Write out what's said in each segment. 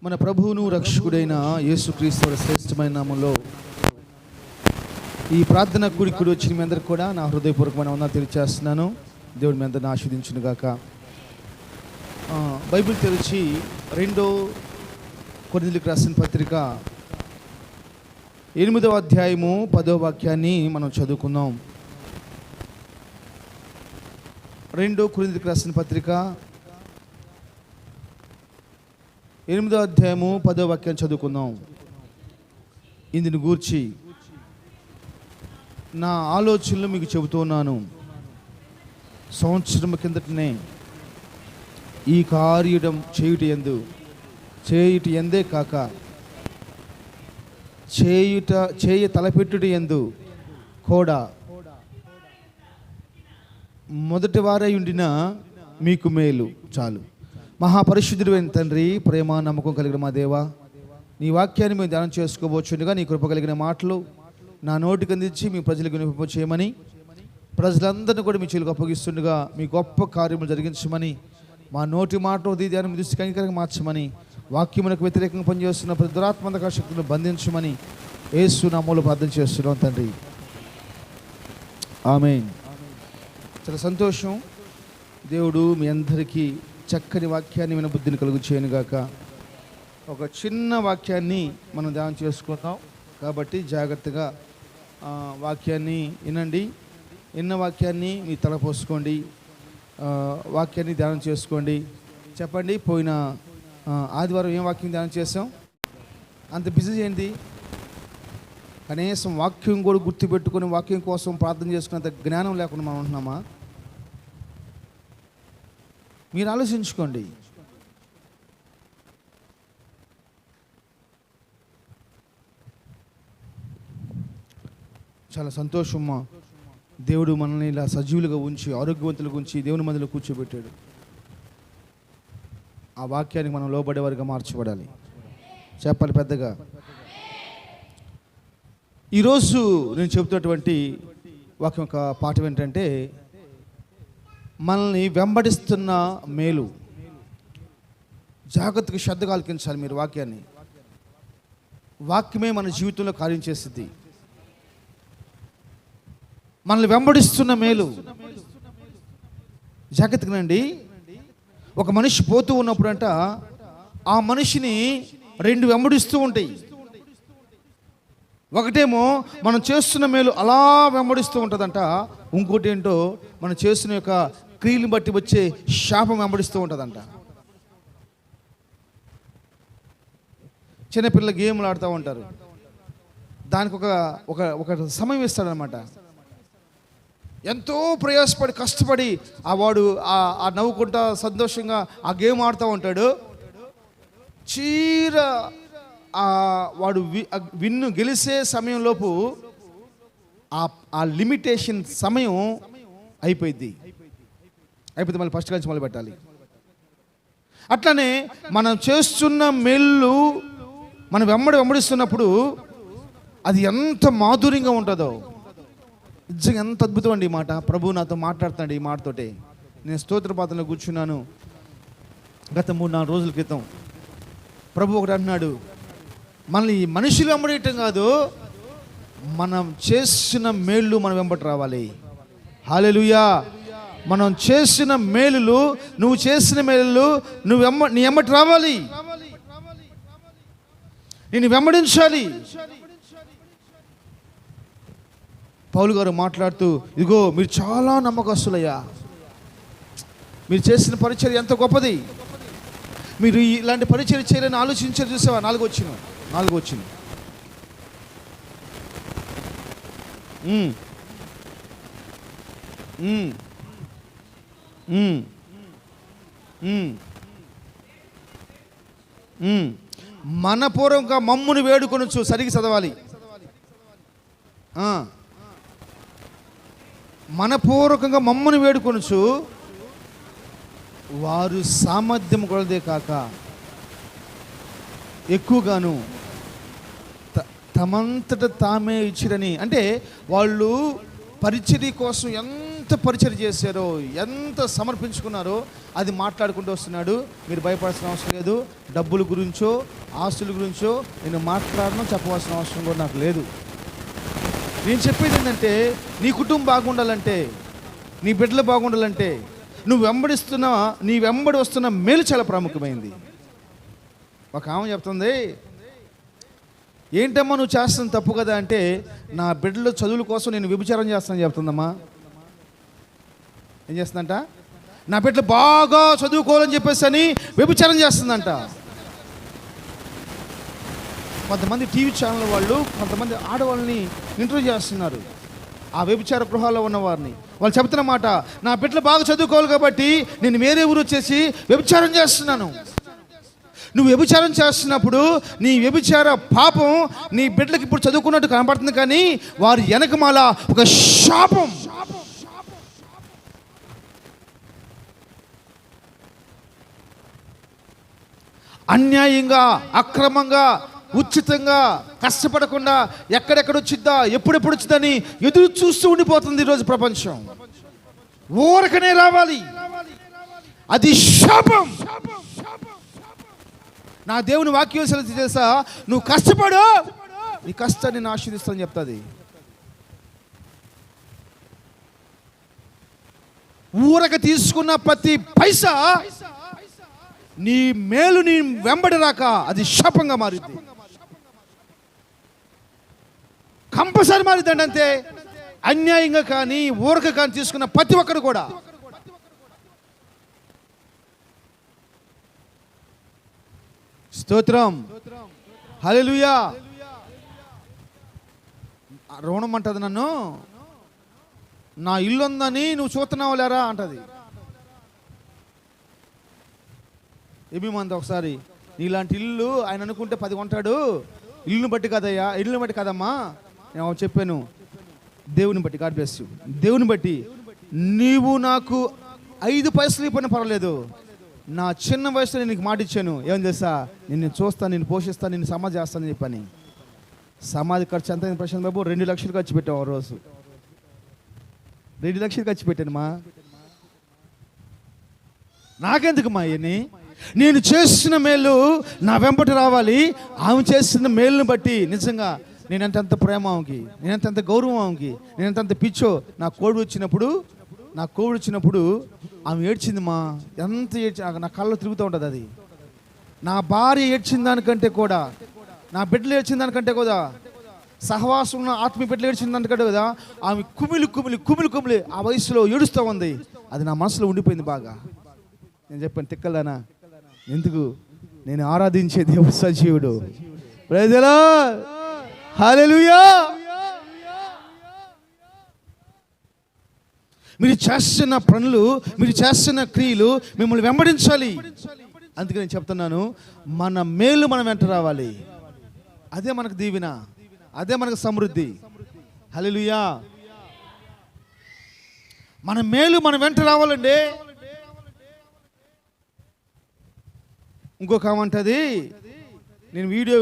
మన ప్రభువును రక్షకుడైన యేసుక్రీస్తు శ్రేష్టమైన నామంలో ఈ ప్రార్థన కూడి వచ్చిన మీ అందరికి కూడా నా హృదయపూర్వకమైన వందనాలు తెలియజేస్తున్నాను. దేవుడు మీ అందరిని ఆశీర్వదించును గాక. బైబిల్ తెరిచి 2 కొరింథీయులకు రాసిన పత్రిక 8వ అధ్యాయము 10వ వాక్యాన్ని మనం చదువుకుందాం. 2 కొరింథీయులకు రాసిన పత్రిక 8వ అధ్యాయము 10వ వాక్యాన్ని చదువుకుందాం. ఇందుని గూర్చి నా ఆలోచనలు మీకు చెబుతున్నాను. సంవత్సరం కిందటనే ఈ కార్యం చేయుట ఎందే కాక చేయ తలపెట్టుట ఎందు కూడా మొదటి వారై ఉండిన మీకు మేలు చాలు. మహాపరిశుద్ధుడైన తండ్రి, ప్రేమ నమ్మకం కలిగిన మా దేవా, నీ వాక్యాన్ని మేము ధ్యానం చేసుకోవచ్చుండగా నీ కృప కలిగిన మాటలు నా నోటికి అందించి మీ ప్రజలకు వినిపింప చేయమని, ప్రజలందరినీ కూడా మీ చేతులకు అప్పగిస్తుండగా మీ గొప్ప కార్యములు జరిగించమని, మా నోటి మాట ధ్యానం దృష్టి కనికరంగా మార్చమని, వాక్యములకు వ్యతిరేకంగా పనిచేస్తున్న ప్రతి దురాత్మక శక్తులను బంధించమని యేసు నామములో ప్రార్థన చేస్తున్నాం తండ్రి. ఆమేన్. చాలా సంతోషం. దేవుడు మీ అందరికీ చక్కని వాక్యాన్ని విన బుద్ధిని కలుగు చేయనుగాక. ఒక చిన్న వాక్యాన్ని మనం ధ్యానం చేసుకుందాం కాబట్టి జాగ్రత్తగా వాక్యాన్ని వినండి. విన్న వాక్యాన్ని మీ తలపోసుకోండి, వాక్యాన్ని ధ్యానం చేసుకోండి. చెప్పండి, పోయిన ఆదివారం ఏం వాక్యం ధ్యానం చేసాం? అంత బిజీ ఏంటి? కనీసం వాక్యం కూడా గుర్తుపెట్టుకొని వాక్యం కోసం ప్రార్థన చేసుకున్నంత జ్ఞానం లేకుండా మనం ఉంటున్నామా? మీరు ఆలోచించుకోండి. చాలా సంతోషమ్మా, దేవుడు మనల్ని ఇలా సజీవులుగా ఉంచి ఆరోగ్యవంతులుగా ఉంచి దేవుని మధ్యలో కూర్చోబెట్టాడు. ఆ వాక్యానికి మనం లోబడేవారిగా మార్చబడాలి. చెప్పాలి పెద్దగా. ఈరోజు నేను చెబుతున్నటువంటి వాక్యం యొక్క పాఠం ఏంటంటే, మనల్ని వెంబడిస్తున్న మేలు. జాగ్రత్తగా శ్రద్ధగా ఆలకించాలి మీరు వాక్యాన్ని. వాక్యమే మన జీవితంలో కార్యం చేస్తుంది. మనల్ని వెంబడిస్తున్న మేలు. జాగ్రత్తగానండి. ఒక మనిషి పోతూ ఉన్నప్పుడు అంట ఆ మనిషిని 2 వెంబడిస్తూ ఉంటాయి. ఒకటేమో మనం చేస్తున్న మేలు అలా వెంబడిస్తూ ఉంటుందంట. ఇంకోటి ఏంటో మనం చేస్తున్న యొక్క క్రియలను బట్టి వచ్చే శాపం వెంబడిస్తూ ఉంటుందంట. చిన్నపిల్లలు గేమ్లు ఆడుతూ ఉంటారు. దానికి ఒక సమయం ఇస్తాడనమాట. ఎంతో ప్రయాసపడి కష్టపడి వాడు ఆ నవ్వుకుంటా సంతోషంగా ఆ గేమ్ ఆడుతూ ఉంటాడు. వాడు గెలిచే సమయంలోపు ఆ లిమిటేషన్ సమయం అయిపోయింది. మళ్ళీ ఫస్ట్ నుంచి మొదలు పెట్టాలి. అట్లనే మనం చేస్తున్న మేలు మనం వెంబడిస్తున్నప్పుడు అది ఎంత మాధుర్యంగా ఉంటుందో. నిజంగా ఎంత అద్భుతం అండి ఈ మాట. ప్రభు నాతో మాట్లాడుతున్నాడు ఈ మాటతోటే. నేను స్తోత్ర పాత్రలో కూర్చున్నాను గత 3-4 రోజుల క్రితం. ప్రభు ఒకటి అంటున్నాడు, మనల్ని మనుషులు వెంబడేయటం కాదు, మనం చేసిన మేళ్ళు మనం వెంబడి రావాలి. హల్లెలూయా. మనం చేసిన మేలులు, నువ్వు చేసిన మేలులు నీ వెంబడి రావాలి, నేను వెంబడించాలి. పౌలు గారు మాట్లాడుతూ, ఇదిగో మీరు చాలా నమ్మకస్తులయ్యా, మీరు చేసిన పరిచర్య ఎంత గొప్పది, మీరు ఇలాంటి పరిచర్య చేయాలని ఆలోచించారు. చూసావా? 4 వచ్చింది. మనపూర్వకంగా మమ్ముని వేడుకొనొచ్చు. సరిగ్గా చదవాలి. మనపూర్వకంగా మమ్మల్ని వేడుకొనొచ్చు, వారు సామర్థ్యం కొలదే కాక ఎక్కువగాను తమంతట తామే ఇచ్చిరని. అంటే వాళ్ళు పరిచర్య కోసం ఎంత ఎంత పరిచయం చేశారో, ఎంత సమర్పించుకున్నారో అది మాట్లాడుకుంటూ వస్తున్నాడు. మీరు భయపడాల్సిన అవసరం లేదు. డబ్బుల గురించో ఆస్తుల గురించో నేను మాట్లాడను, చెప్పవలసిన అవసరం కూడా నాకు లేదు. నేను చెప్పేది ఏంటంటే, నీ కుటుంబం బాగుండాలంటే, నీ బిడ్డలు బాగుండాలంటే, నీ వెంబడి వస్తున్న మేలు చాలా ప్రాముఖ్యమైంది. ఒక ఆమె చెప్తుంది, ఏంటమ్మా నువ్వు చేస్తున్న తప్పు కదా అంటే, నా బిడ్డల చదువుల కోసం నేను వ్యభిచారం చేస్తానని చెప్తుందమ్మా. ఏం చేస్తుందంట? నా బిడ్డలు బాగా చదువుకోవాలని చెప్పేసి అని వ్యభిచారం చేస్తుందంట. కొంతమంది టీవీ ఛానల్ వాళ్ళు కొంతమంది ఆడవాళ్ళని ఇంటర్వ్యూ చేస్తున్నారు, ఆ వ్యభిచార గృహాల్లో ఉన్న వారిని. వాళ్ళు చెబుతున్న మాట, నా బిడ్డలు బాగా చదువుకోవాలి కాబట్టి నేను వేరే ఊరు వచ్చేసి వ్యభిచారం చేస్తున్నాను. నువ్వు వ్యభిచారం చేస్తున్నప్పుడు నీ వ్యభిచార పాపం నీ బిడ్డలకి ఇప్పుడు చదువుకున్నట్టు కనపడుతుంది, కానీ వారి వెనకమాల ఒక శాపం. అన్యాయంగా, అక్రమంగా, ఉచితంగా కష్టపడకుండా ఎక్కడెక్కడ వచ్చిద్దా, ఎప్పుడెప్పుడు వచ్చిందని ఎదురు చూస్తూ ఉండిపోతుంది ఈరోజు ప్రపంచం. ఊరకనే రావాలి, అది శాపం. నా దేవుని వాక్యం తెలుసా, నువ్వు కష్టపడు, నీ కష్టాన్ని నేను ఆశీర్దిస్తానని చెప్తుంది. ఊరక తీసుకున్న ప్రతి పైసా నీ మేలు నీ వెంబడి రాక అది శాపంగా మారింది. కంపల్సరీ మారిద్దండి అంతే. అన్యాయంగా కానీ ఊరక కానీ తీసుకున్న ప్రతి ఒక్కరు కూడా. స్తోత్రం, హల్లెలూయా. రుణం అంటది నన్ను, నా ఇల్లు ఉందని నువ్వు చూస్తున్నావు లేరా అంటది. ఏమేమంది ఒకసారి, నీలాంటి ఇల్లు ఆయన అనుకుంటే 10 కొంటాడు. ఇల్లుని బట్టి కదయ్యా, ఇల్లుని బట్టి కదమ్మా. నేను చెప్పాను, దేవుని బట్టి. God bless you. దేవుని బట్టి నీవు నాకు 5 పైసలు ఇవ్వని పర్వాలేదు, నా చిన్న వయసులో నేను నీకు మాట ఇచ్చాను. ఏం చేస్తా, నిన్ను చూస్తాను, నిన్ను పోషిస్తాను, నిన్ను సమాధి చేస్తానని చెప్పని. సమాధి ఖర్చు ఎంత అయింది ప్రశాంత్ బాబు? 2 లక్షలు ఖర్చు పెట్టావు. ఆ రోజు 2 లక్షలు ఖర్చు పెట్టాను మా. నాకెందుకు మా ఇవన్నీ? నేను చేస్తున్న మేలు నా వెంబటి రావాలి. ఆమె చేస్తున్న మేలుని బట్టి నిజంగా నేనంత ప్రేమ ఆమెకి, నేనంత గౌరవం ఆమెకి, నేనంత పిచ్చో. నా కోవిడ్ వచ్చినప్పుడు ఆమె ఏడ్చింది మా. ఎంత ఏడ్చి నా కళ్ళు తిరుగుతూ ఉంటుంది అది. నా భార్య ఏడ్చిన దానికంటే కూడా, నా బిడ్డలు ఏడ్చిన దానికంటే కూడా, సహవాసం ఉన్న ఆత్మీయ బిడ్డలు ఏడ్చిన దానికంటే కదా, ఆమె కుమిలి ఆ వయసులో ఏడుస్తూ ఉంది. అది నా మనసులో ఉండిపోయింది బాగా. నేను చెప్పాను, తిక్కలానా ఎందుకు, నేను ఆరాధించే దేవుడు సజీవుడు. ప్రైజ్ ది లార్డ్, హల్లెలూయా. మీరు చేస్తున్న పనులు, మీరు చేస్తున్న క్రియలు మిమ్మల్ని వెంబడించాలి. అందుకే నేను చెప్తున్నాను, మన మేలు మనం వెంట రావాలి. అదే మనకు దీవెన, అదే మనకు సమృద్ధి. హల్లెలూయా. మన మేలు మనం వెంట రావాలండి. ఇంకొక ఏమంటుంది, నేను వీడియో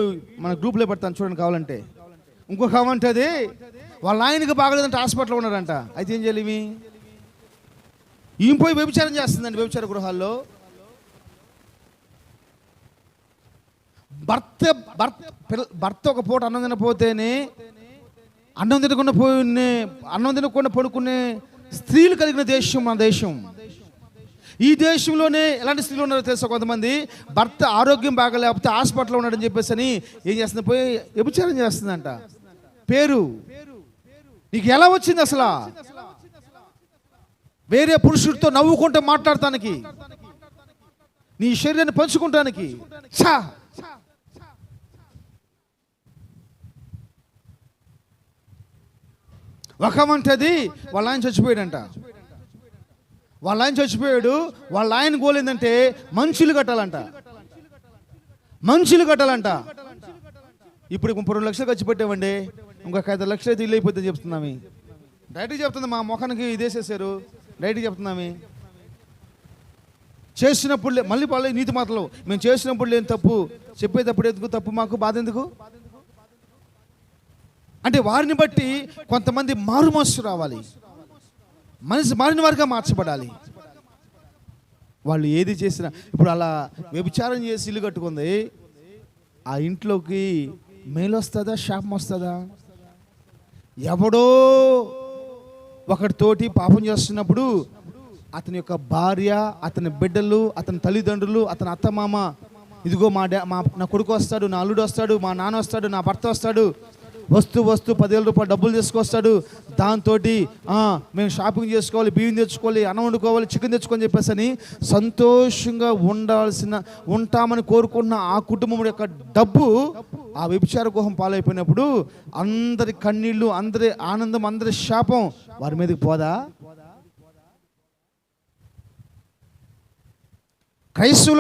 మన గ్రూప్లో పెడతాను చూడండి కావాలంటే. ఇంకొక ఏమంటుంది, వాళ్ళ ఆయనకి బాగలేదంటే హాస్పిటల్లో ఉన్నారంట. అయితే ఏం చేయాలి? ఈమె పోయి వ్యభిచారం చేస్తుందండి వ్యభిచార గృహాల్లో. భర్త ఒక పూట అన్నం తినపోతేనే, అన్నం తినకుండా పడుకునే స్త్రీలు కలిగిన దేశం మన దేశం. ఈ దేశంలోనే ఎలాంటి స్త్రీలు ఉన్నారో తెలుసా? కొంతమంది భర్త ఆరోగ్యం బాగలేకపోతే హాస్పిటల్లో ఉన్నాడని చెప్పేసి అని ఏం చేస్తుంది, పోయి వ్యభిచారం చేస్తుందంట. పేరు నీకు ఎలా వచ్చింది అసలు? వేరే పురుషుడితో నవ్వుకుంటూ మాట్లాడటానికి, నీ శరీరాన్ని పంచుకుంటానికి. ఒకమంటది వాళ్ళ ఆయన చచ్చిపోయాడంట. వాళ్ళ ఆయన గోల్ ఏంటంటే మంచులు కట్టాలంట. ఇప్పుడు 32 లక్షలు ఖర్చు పెట్టామండి, ఇంకొక 5 లక్షలు అయితే ఇల్లు అయిపోతుంది చెప్తున్నాము. డైరెక్ట్గా చెప్తుంది, మా ముఖానికి ఇదేసేసారు. డైరెక్ట్గా చెప్తున్నాము. చేసినప్పుడు మళ్ళీ పల్లె నీతి మాటలు, మేము చేసినప్పుడు లేని తప్పు, చెప్పేటప్పుడు ఎందుకు తప్పు, మాకు బాధ ఎందుకు అంటే వారిని బట్టి కొంతమంది మారు మనసు రావాలి. మనసు మారిన వారిగా మార్చబడాలి. వాళ్ళు ఏది చేసినా, ఇప్పుడు అలా వ్యభిచారం చేసి ఇల్లు కట్టుకుంది, ఆ ఇంట్లోకి మేలు వస్తుందా శాపం వస్తుందా? ఎవడో ఒకటితోటి పాపం చేస్తున్నప్పుడు అతని యొక్క భార్య, అతని బిడ్డలు, అతని తల్లిదండ్రులు, అతని అత్తమామ, ఇదిగో నా కొడుకు వస్తాడు, నా అల్లుడు వస్తాడు, మా నాన్న వస్తాడు, నా భర్త వస్తాడు, వస్తూ 10,000 రూపాయలు డబ్బులు తీసుకొస్తాడు, దాంతో మేము షాపింగ్ చేసుకోవాలి, బియ్యం తెచ్చుకోవాలి, అన్నం వండుకోవాలి, చికెన్ తెచ్చుకొని చెప్పేసి అని సంతోషంగా ఉంటామని కోరుకున్న ఆ కుటుంబం యొక్క డబ్బు ఆ వ్యభిచార గృహం పాలైపోయినప్పుడు అందరి కన్నీళ్ళు, అందరి ఆనందం, అందరి శాపం వారి మీదకి పోదా? క్రైస్తవ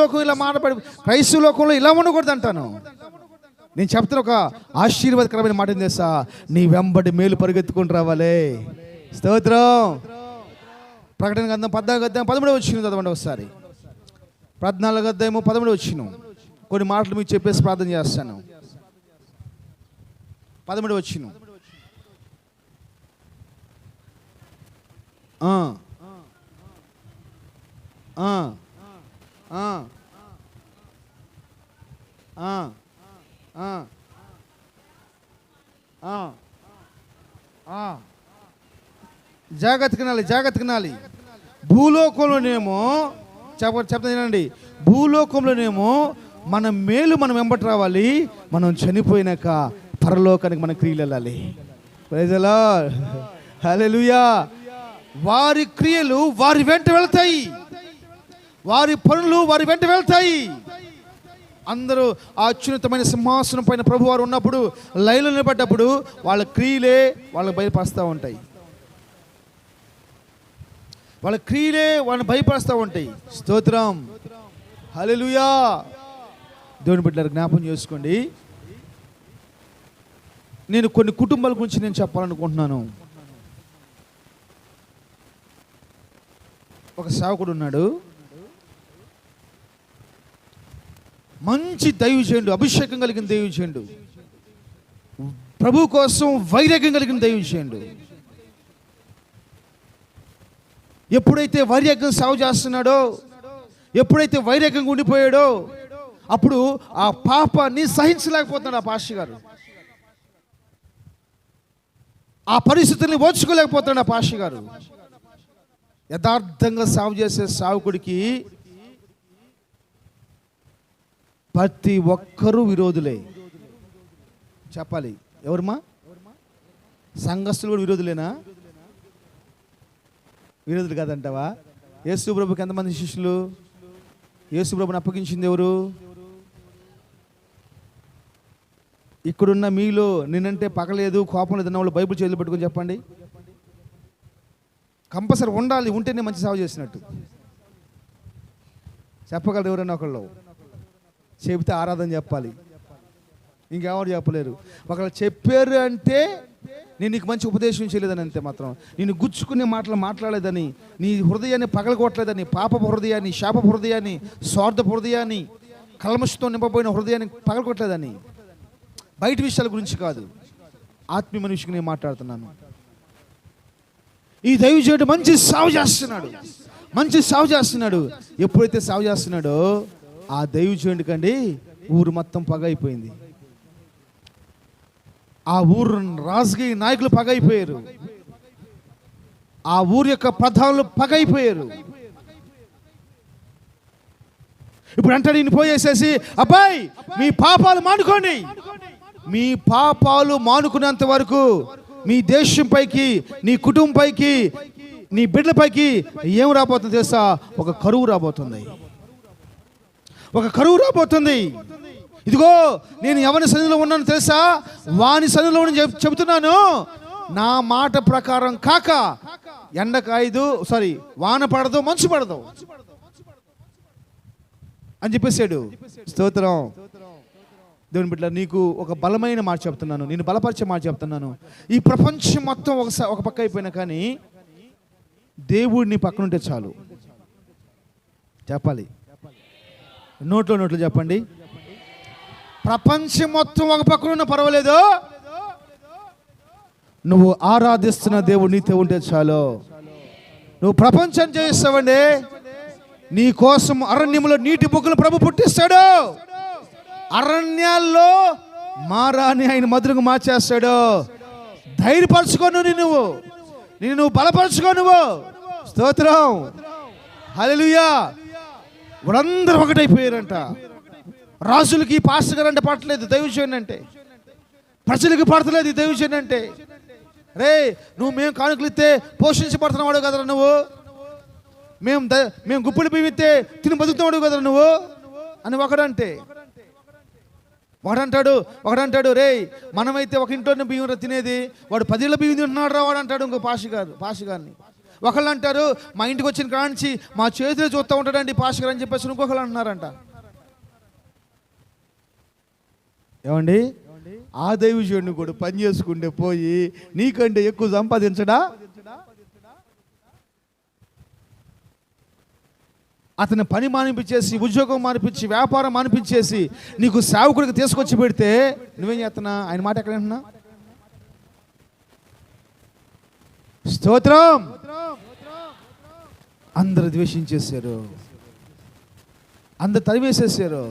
లోకంలో ఇలా ఉండకూడదు అంటాను. నేను చెప్తున్న ఒక ఆశీర్వాదకరమైన మాట ఏం చేస్తా, నీ వెంబడి మేలు పరిగెత్తుకుంటూ రావాలి. స్తోత్రం. ప్రకటన గ్రంథం 14:13 చదవండి ఒకసారి. 14:13 కొన్ని మాటలు మీకు చెప్పేసి ప్రార్థన చేస్తాను. 13 జాగ్రత్తగా భూలోకంలోనేమో చెప్తానండి, భూలోకంలోనేమో మన మేలు మనం వెంబటి రావాలి, మనం చనిపోయినాక పరలోకానికి మన క్రియలు వెళ్ళాలి. ప్రైజ్ ది లార్డ్, హల్లెలూయా. వారి క్రియలు వారి వెంట వెళ్తాయి, వారి పనులు వారి వెంట వెళ్తాయి. అందరూ ఆ అత్యున్నతమైన సింహాసనం పైన ప్రభువారు ఉన్నప్పుడు లైన్లో నిలబడ్డప్పుడు వాళ్ళ క్రియలే వాళ్ళకి భయపరుస్తూ ఉంటాయి, వాళ్ళ క్రియలే వాళ్ళని భయపరుస్తూ ఉంటాయి. స్తోత్రం, హల్లెలూయా. దేవుని బిడ్డలారా జ్ఞాపకం చేసుకోండి, నేను కొన్ని కుటుంబాల గురించి నేను చెప్పాలనుకుంటున్నాను. ఒక సేవకుడు ఉన్నాడు, మంచి దైవజనుడు, అభిషేకం కలిగిన దైవజనుడు, ప్రభు కోసం వైరాగ్యం కలిగిన దైవజనుడు. ఎప్పుడైతే వైరాగ్యం సేవ చేస్తున్నాడో, ఎప్పుడైతే వైరాగ్యంగా ఉండిపోయాడో, అప్పుడు ఆ పాపాన్ని సహించలేకపోతున్నాడు ఆ పాస్టర్ గారు, ఆ పరిస్థితుల్ని ఓర్చుకోలేకపోతున్నాడు ఆ పాస్టర్ గారు. యథార్థంగా సేవ చేసే సేవకుడికి ప్రతి ఒక్కరూ విరోధులే. చెప్పాలి, ఎవరమ్మా? సంఘస్థులు కూడా విరోధులేనా? విరోధులు కాదంటావా? యేసు ప్రభుకి ఎంతమంది శిష్యులు? యేసు ప్రభుని అప్పగించింది ఎవరు? ఇక్కడున్న మీలో నేనంటే పగలేదు, కోపం లేదన్న వాళ్ళు బైబిల్ చేతులు పెట్టుకొని చెప్పండి. కంపల్సరీ ఉండాలి, ఉంటేనే మంచి సేవ చేసినట్టు. చెప్పగలరు ఎవరైనా ఒకళ్ళు? చెబితే ఆరాధన చెప్పాలి, ఇంకెవరు చెప్పలేరు. ఒకళ్ళు చెప్పారు అంటే నేను నీకు మంచి ఉపదేశం చేయలేదని అంతే మాత్రం, నేను గుచ్చుకునే మాటలు మాట్లాడలేదని, నీ హృదయాన్ని పగలగొట్టలేదని, పాపపు హృదయాన్ని, శాపపు హృదయాన్ని, స్వార్థపు హృదయాన్ని, కల్మషంతో నింపబోయిన హృదయాన్ని పగలగొట్టలేదని. బయట విషయాల గురించి కాదు, ఆత్మీయ మనిషికి నేను మాట్లాడుతున్నాను. ఈ దైవజనుడు మంచి సేవ చేస్తున్నాడు. ఎప్పుడైతే సేవ చేస్తున్నాడో ఆ దైవజనుడి కండి ఊరు మొత్తం పగ అయిపోయింది. ఆ ఊరు రాజకీయ నాయకులు పగ అయిపోయారు, ఆ ఊరి యొక్క ప్రధానులు పగ అయిపోయారు. ఇప్పుడు అంటాడు ఈయన పోయేసేసి, అబ్బాయి మీ పాపాలు మానుకోండి. మీ పాపాలు మానుకున్నంత వరకు మీ దేశం పైకి, నీ కుటుంబం పైకి, నీ బిడ్డల పైకి ఏం రాబోతుంది తెలుసా? ఒక కరువు రాబోతుంది. ఇదిగో నేను ఎవరి సన్నిధిలో ఉన్నాను తెలుసా? వాని సన్నిధిలో చెబుతున్నాను, నా మాట ప్రకారం కాక వాన పడదు, మంచు పడదు అని చెప్పేశాడు. స్తోత్రం. దేవుని బిడ్డ, నీకు ఒక బలమైన మాట చెప్తున్నాను, నేను బలపరిచే మాట చెప్తున్నాను. ఈ ప్రపంచం మొత్తం ఒక పక్క అయిపోయినా కానీ దేవుడిని పక్కనుంటే చాలు. చెప్పాలి, నోట్లో చెప్పండి. ప్రపంచం మొత్తం ఒక పక్కన పర్వాలేదు, నువ్వు ఆరాధిస్తున్న దేవుడు నీతో ఉంటే చాలు. నువ్వు ప్రపంచం జయిస్తావండి. నీ కోసం అరణ్యములో నీటి బొగ్గులు ప్రభు పుట్టిస్తాడు. అరణ్యాల్లో మారాని ఆయన మధురంగా మార్చేస్తాడు. ధైర్యపరచుకో, నువ్వు బలపరచుకో. నువ్వు స్తోత్రం, హల్లెలూయా. వాళ్ళందరూ ఒకటైపోయారంట. రాజులకి పాస్టర్ గారు అంటే పట్టలేదు దైవజనుడు అంటే, ప్రజలకి పడతలేదు దైవజనుడు అంటే. రే నువ్వు మేము కానుకలు ఇస్తే పోషించబడుతున్నావాడు కదరా నువ్వు, మేము గుప్పిడి బియ్యం ఇస్తే తిని బతుకుతున్నాడు కదరా నువ్వు అని ఒకడంటాడు రే మనమైతే ఒక ఇంట్లోనే బియ్యం తినేది, వాడు 10 ఇళ్ళ బియ్యం తింటున్నాడు రా వాడు అంటాడు ఇంకో పాష గారిని. ఒకళ్ళు అంటారు మా ఇంటికి వచ్చిన కానించి మా చేతిలో చూస్తూ ఉంటాడండి పాష గారు అని చెప్పేసి ఇంకొకళ్ళు అంటున్నారంట. ఏమండి, ఆ దైవజనుడు కూడా పని చేసుకుంటే పోయి నీకంటే ఎక్కువ సంపాదించడా? అతని పని మానిపించేసి, ఉద్యోగం మానిపించి, వ్యాపారం మానిపించేసి నీకు సేవకుడికి తీసుకొచ్చి పెడితే నువ్వేం చేస్తున్నా? ఆయన మాట ఎక్కడ వింటున్నా? స్తోత్రం. అందరు ద్వేషించేశారు, అందరు తరివేసేసారు.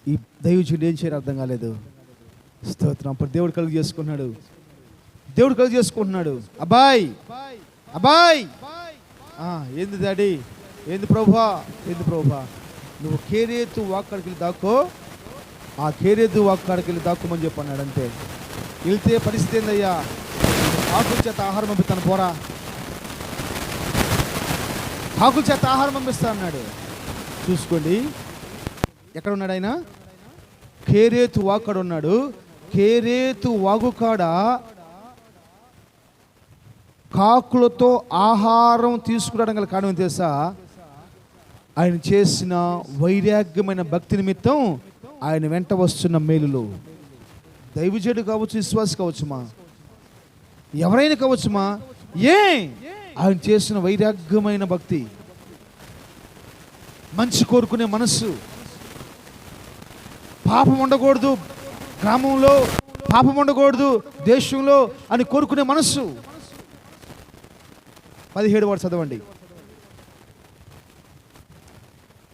ఈ దైవజనుడు ఏం చేయరు అర్థం కాలేదు. స్తోత్రం. అప్పుడు దేవుడు కలుగు చేసుకుంటున్నాడు. అబ్బాయి ఏంది డాడీ, ఏంది ప్రభువా, నువ్వు కేరేతు వాక్కడికి వెళ్ళి దాక్కో, ఆ కేరేతు వాక్కడికి వెళ్ళి దాక్కోమని చెప్పన్నాడు. అంతే. వెళ్తే పరిస్థితి ఏందయ్యా, ఆకుల చేత ఆహారం పంపిస్తాను పోరా, ఆకుల చేత ఆహారం పంపిస్తా అన్నాడు. చూసుకోండి ఎక్కడ ఉన్నాడు ఆయన? కేరేతు వాక్కడ ఉన్నాడు. కేరేతు వాగు కాడ కాకులతో ఆహారం తీసుకురావడం గల కారణం తెలుసా? ఆయన చేసిన వైరాగ్యమైన భక్తి నిమిత్తం ఆయన వెంట వస్తున్న మేలులు. దైవజనుడు కావచ్చు, విశ్వాసి కావచ్చుమా, ఎవరైనా కావచ్చుమా, ఆయన చేసిన వైరాగ్యమైన భక్తి, మంచి కోరుకునే మనస్సు, పాపం ఉండకూడదు గ్రామంలో, పాపం ఉండకూడదు దేశంలో అని కోరుకునే మనస్సు. 17 చదవండి.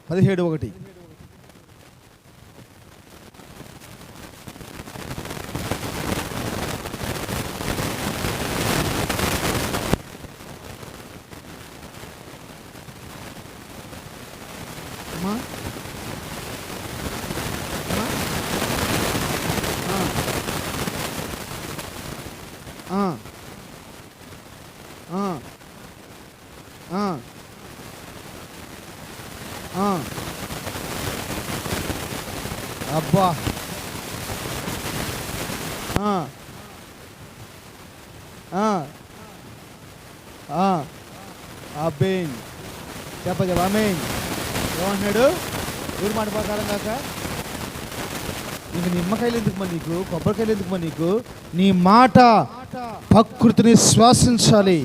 17:1. అబ్బా, అబ్బేన్ చెప్పామేన్ ఏమంటున్నాడు? ఊరు మాట ప్రకారం కాక ఇంక నిమ్మకాయలు ఎందుకు మా నీకు, కొబ్బరికాయలు ఎందుకు మా నీకు? నీ మాట ప్రకృతిని శ్వాసించాలి.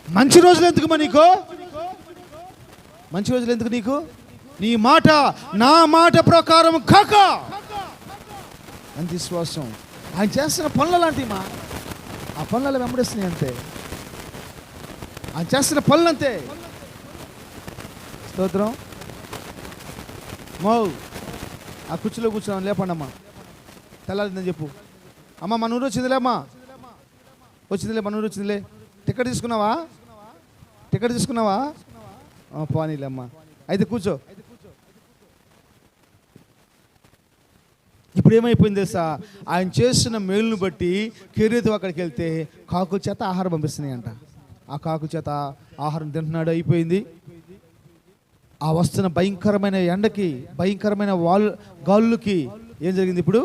మంచి రోజులు ఎందుకు మా నీకు? మంచి రోజులు ఎందుకు నీకు? నీ మాట నా మాట ప్రకారం కాక అంత విశ్వాసం. ఆయన చేస్తున్న పనులు లాంటివి మా, ఆ పనులలో వెంబడిస్తున్నాయి అంతే. ఆయన చేస్తున్న పనులు అంతే. స్తోత్రం. ఆ కుర్చీలో కూర్చున్నాను, లేపండి అమ్మా, తెల్లారిందని చెప్పు. అమ్మ మన ఊరు వచ్చిందిలే, అమ్మా వచ్చిందిలే, మన ఊరు వచ్చిందిలే. టికెట్ తీసుకున్నావా? పోనీలే అమ్మా, అయితే కూర్చో. ఇప్పుడు ఏమైపోయింది తెలుసా? ఆయన చేస్తున్న మేలును బట్టి కేరేతు అక్కడికి వెళ్తే కాకుల చేత ఆహారం పంపిస్తున్నాయి అంట. ఆ కాకుల చేత ఆహారం తింటున్నాడు. అయిపోయింది. ఆ వస్తున్న భయంకరమైన ఎండకి, భయంకరమైన గాలులకి ఏం జరిగింది? ఇప్పుడు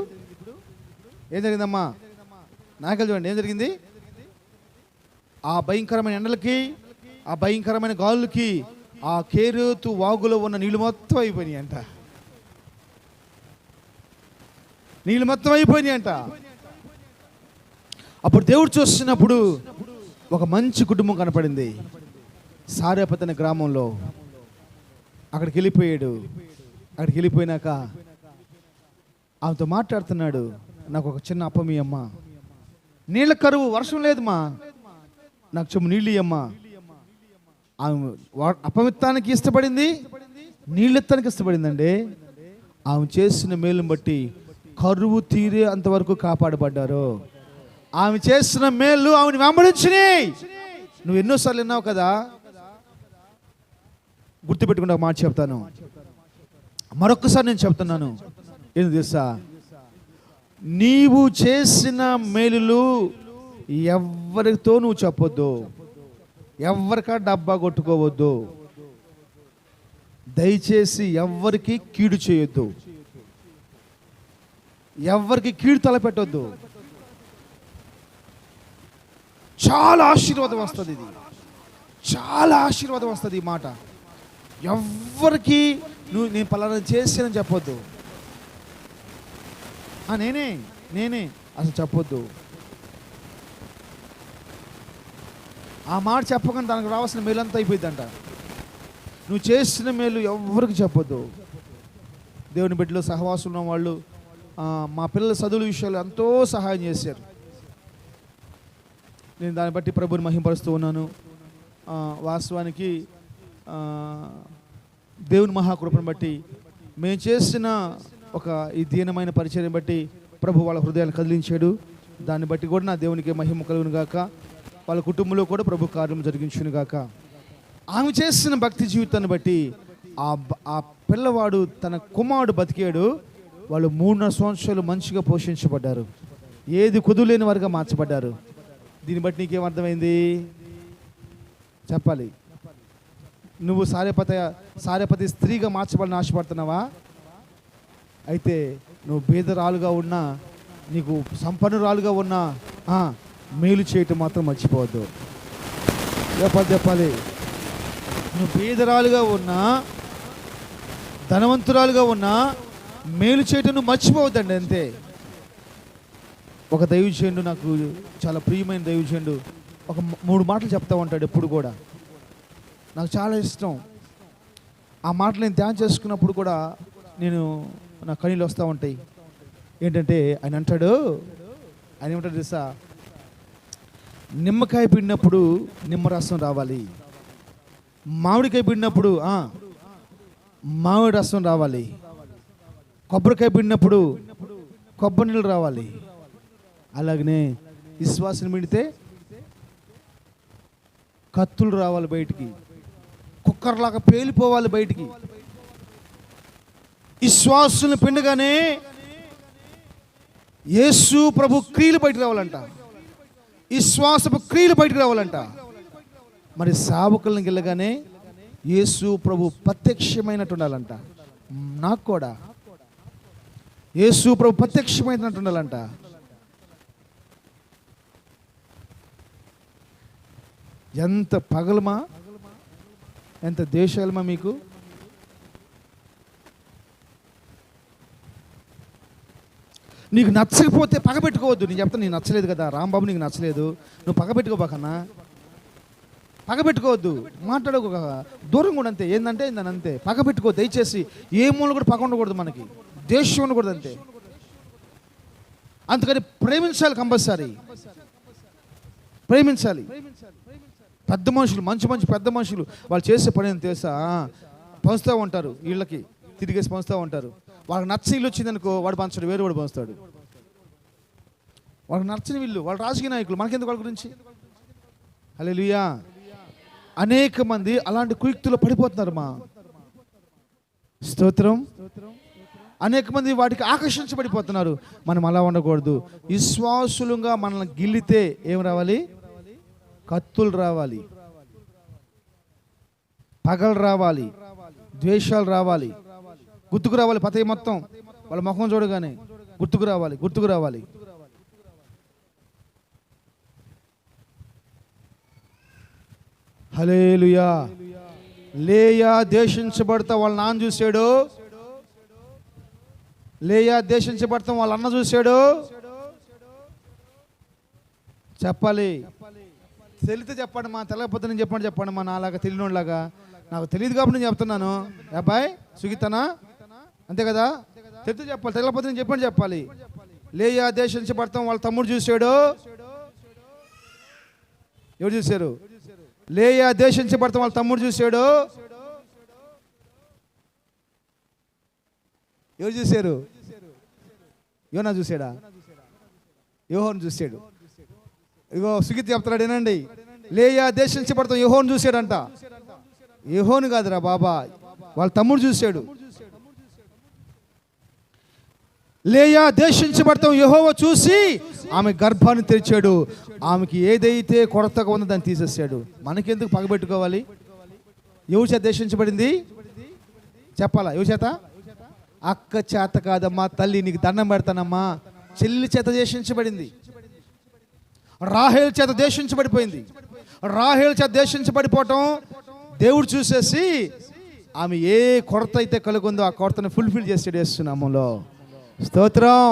ఏం జరిగిందమ్మా? నాయకులు చూడండి ఏం జరిగింది. ఆ భయంకరమైన ఎండలకి, ఆ భయంకరమైన గాలులకి ఆ కేరేతు వాగులో ఉన్న నీళ్ళు మొత్తం అయిపోయినాయి అంట. అప్పుడు దేవుడు చూస్తున్నప్పుడు ఒక మంచి కుటుంబం కనపడింది సారెపత్ అనే గ్రామంలో. అక్కడికి వెళ్ళిపోయాడు. అక్కడికి వెళ్ళిపోయినాక ఆమెతో మాట్లాడుతున్నాడు. నాకు ఒక చిన్న అప్పమి అమ్మ, నీళ్ళ కరువు, వర్షం లేదు మా, నాకు చెమ్ము నీళ్ళు ఇయ్యమ్మా. ఆమె అపవిత్రానికి ఇష్టపడింది, నీళ్ళెత్తానికి ఇష్టపడిందండి. ఆమె చేసిన మేలుని బట్టి కరువు తీరే అంతవరకు కాపాడబడ్డారు. ఆమె చేసిన మేలు ఆమెను వెంబడించినాయి. నువ్వు ఎన్నోసార్లు విన్నావు కదా, గుర్తుపెట్టుకుంటే ఒక మాట చెప్తాను, మరొక్కసారి నేను చెప్తున్నాను. ఏంది తెలుసా, నీవు చేసిన మేలులు ఎవరితో నువ్వు చెప్పొద్దు, ఎవరికా డబ్బా కొట్టుకోవద్దు, దయచేసి ఎవ్వరికి కీడు చేయొద్దు, ఎవ్వరికి కీడు తలపెట్టొద్దు. చాలా ఆశీర్వాదం వస్తుంది, ఇది చాలా ఆశీర్వాదం వస్తుంది ఈ మాట. ఎవ్వరికి నువ్వు నేను పలానా చేసానని చెప్పొద్దు, నేనే అసలు చెప్పొద్దు. ఆ మాట చెప్పకుండా దానికి రావాల్సిన మేలంతా అయిపోయిందంట. నువ్వు చేసిన మేలు ఎవ్వరికి చెప్పొద్దు. దేవుని బిడ్డలో సహవాసం ఉన్న వాళ్ళు మా పిల్లల చదువుల విషయాలు ఎంతో సహాయం చేశారు. నేను దాన్ని బట్టి ప్రభుని మహింపరుస్తూ ఉన్నాను. వాస్తవానికి దేవుని మహాకృపను బట్టి మేము చేసిన ఒక ఈ దీనమైన పరిచయం బట్టి ప్రభు వాళ్ళ హృదయాన్ని కదిలించాడు. దాన్ని బట్టి కూడా నా దేవునికి మహిమ కలుగును గాక. వాళ్ళ కుటుంబంలో కూడా ప్రభు కార్యం జరిగించును గాక. ఆమె చేసిన భక్తి జీవితాన్ని బట్టి ఆ పిల్లవాడు తన కుమారుడు బతికాడు. వాళ్ళు 3.5 సంవత్సరాలు మంచిగా పోషించబడ్డారు, ఏది కుదులేని వారుగా మార్చబడ్డారు. దీన్ని బట్టి నీకేం అర్థమైంది చెప్పాలి? నువ్వు సారేపతి స్త్రీగా మార్చబడిన ఆశపడుతున్నావా? అయితే నువ్వు బీదరాలుగా ఉన్నా, నీకు సంపన్నురాలుగా ఉన్నా మేలు చేయటం మాత్రం మర్చిపోవద్దు. చెప్పాలి. నువ్వు బీదరాలుగా ఉన్నా, ధనవంతురాలుగా ఉన్నా మేలు చేయటం నువ్వు మర్చిపోవద్దండి, అంతే. ఒక దైవజనుడు, నాకు చాలా ప్రియమైన దైవజనుడు, ఒక 3 మాటలు చెప్తా ఉంటాడు ఎప్పుడు కూడా. నాకు చాలా ఇష్టం ఆ మాటలు. నేను ధ్యానం చేసుకున్నప్పుడు కూడా నా కన్నీళ్ళు వస్తూ ఉంటాయి. ఏంటంటే ఆయన ఏమంటాడు తెలుసా, నిమ్మకాయ పిండినప్పుడు నిమ్మరసం రావాలి, మామిడికాయ పిండినప్పుడు మామిడి రసం రావాలి, కొబ్బరికాయ పిండినప్పుడు కొబ్బరి నీళ్ళు రావాలి. అలాగనే విశ్వాసం పిండితే కత్తులు రావాలి బయటికి, కుక్కర్లాగా పేలిపోవాలి బయటికి. విశ్వాసులను పిండగానే యేసు ప్రభు క్రియలు బయటకు రావాలంట, విశ్వాసపు క్రియలు బయటకు రావాలంట. మరి సేవకులను గిల్లగానే యేసు ప్రభు ప్రత్యక్షమైనట్టు ఉండాలంట. నాకు కూడా యేసు ప్రభు ప్రత్యక్షమైనట్టు ఉండాలంట. ఎంత పగలమా, ఎంత దేశాలమా మీకు. నీకు నచ్చకపోతే పగబెట్టుకోవద్దు. నేను చెప్తాను, నీకు నచ్చలేదు కదా రాంబాబు, నీకు నచ్చలేదు, నువ్వు పగబెట్టుకోబాకన్నా, పగబెట్టుకోవద్దు. మాట్లాడుకో, దూరంగా కూడా అంతే. ఏంటంటే అంతే, పగబెట్టుకో. దయచేసి ఏ మూల కూడా పగ ఉండకూడదు, మనకి దేశం ఉండకూడదు, అంతే. అందుకని ప్రేమించాలి, కంపల్సరీ ప్రేమించాలి. పెద్ద మనుషులు, మంచి పెద్ద మనుషులు, వాళ్ళు చేసే పని ఏం తెలుసా, పంచుతూ ఉంటారు, వీళ్ళకి తిరిగేసి పంచుతూ ఉంటారు. వాళ్ళకి నచ్చిన ఇల్లు వచ్చిందనుకో, వాడు పంచాడు, వేరే వాడు పంచుతాడు. వాళ్ళకి నచ్చిన ఇల్లు, వాళ్ళు రాజకీయ నాయకులు, మనకెందుకు వాళ్ళ గురించి. హల్లెలూయా. అనేక మంది అలాంటి కుయుక్తులు పడిపోతున్నారు మా స్తోత్రం. అనేక మంది వాటికి ఆకర్షించబడిపోతున్నారు. మనం అలా ఉండకూడదు. విశ్వాసులుగా మనల్ని గిల్లితే ఏం రావాలి? కత్తులు రావాలి, పగలు రావాలి, ద్వేషాలు రావాలి, గుర్తుకు రావాలి. పతయ్య మొత్తం వాళ్ళ ముఖం చూడగానే గుర్తుకు రావాలి. హల్లెలూయా. లేయా దేశించబడతా వాళ్ళ నాన్న చూశాడు, లేయా దేశించబడతాం వాళ్ళ అన్న చూశాడు. చెప్పాలి, తెలితే చెప్పండి మా, తెలకపోతే నేను చెప్పండి మా, నాలాగా తెలియనోళ్ళలాగా. నాకు తెలియదు కాబట్టి నేను చెప్తున్నాను. అబ్బాయి సుగితనా, అంతే కదా, తెలితే చెప్పాలి, తెలకపోతే నేను చెప్పాలి. లేయా దేశించబడతాం వాళ్ళ తమ్ముడు చూశాడు. ఎవరు చూశారు? లేయా దేశించబడతాం వాళ్ళ తమ్ముడు చూశాడు. ఎవరు చూశారు? యోనా చూశాడా? యోహోను చూశాడు. ఇగో సుగీత్ చెప్తున్నాడు ఏనండి, లేయా దేశించబడతాం యోహోను చూశాడంట. యోహోను కాదురా బాబా, వాళ్ళ తమ్ముడు చూశాడు. లేయా దేశించబడతాం యెహోవా చూసి ఆమె గర్భాన్ని తెరిచాడు. ఆమెకి ఏదైతే కొరతగా ఉందో దాన్ని తీసేసాడు. మనకెందుకు పగబెట్టుకోవాలి? ఎవరి చేత దేశించబడింది చెప్పాలా? ఎవరి చేత? అక్క చేత కాదమ్మా, తల్లి నీకు దండం పెడతానమ్మా, చెల్లి చేత దేశించబడింది. రాహేలు చేత దేశించబడిపోయింది. రాహేలు చేత దేశించబడిపోవటం దేవుడు చూసేసి ఆమె ఏ కొరత అయితే కలుగుందో ఆ కొరతను ఫుల్ఫిల్ చేసాడు యేసునామములో. స్తోత్రం.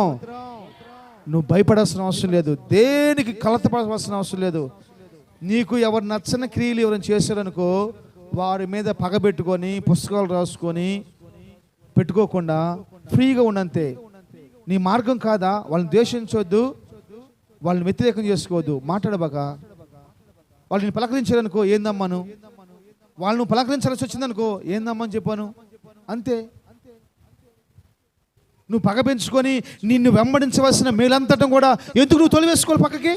నువ్వు భయపడాల్సిన అవసరం లేదు, దేనికి కలతపడాల్సిన అవసరం లేదు. నీకు ఎవరు నచ్చని క్రియలు ఎవరైనా చేశారనుకో, వారి మీద పగబెట్టుకొని పుస్తకాలు రాసుకొని పెట్టుకోకుండా ఫ్రీగా ఉండంతే. నీ మార్గం కాదా? వాళ్ళని ద్వేషించవద్దు, వాళ్ళని వ్యతిరేకం చేసుకోవద్దు, మాట్లాడబాక. వాళ్ళని పలకరించారనుకో ఏందమ్మాను, వాళ్ళను పలకరించాల్సి వచ్చిందనుకో ఏందమ్మని చెప్పాను, అంతే. నువ్వు పగ పెంచుకొని నిన్ను వెంబడించవలసిన మేలంతటం కూడా ఎందుకు నువ్వు తొలివేసుకోవాలి పక్కకి?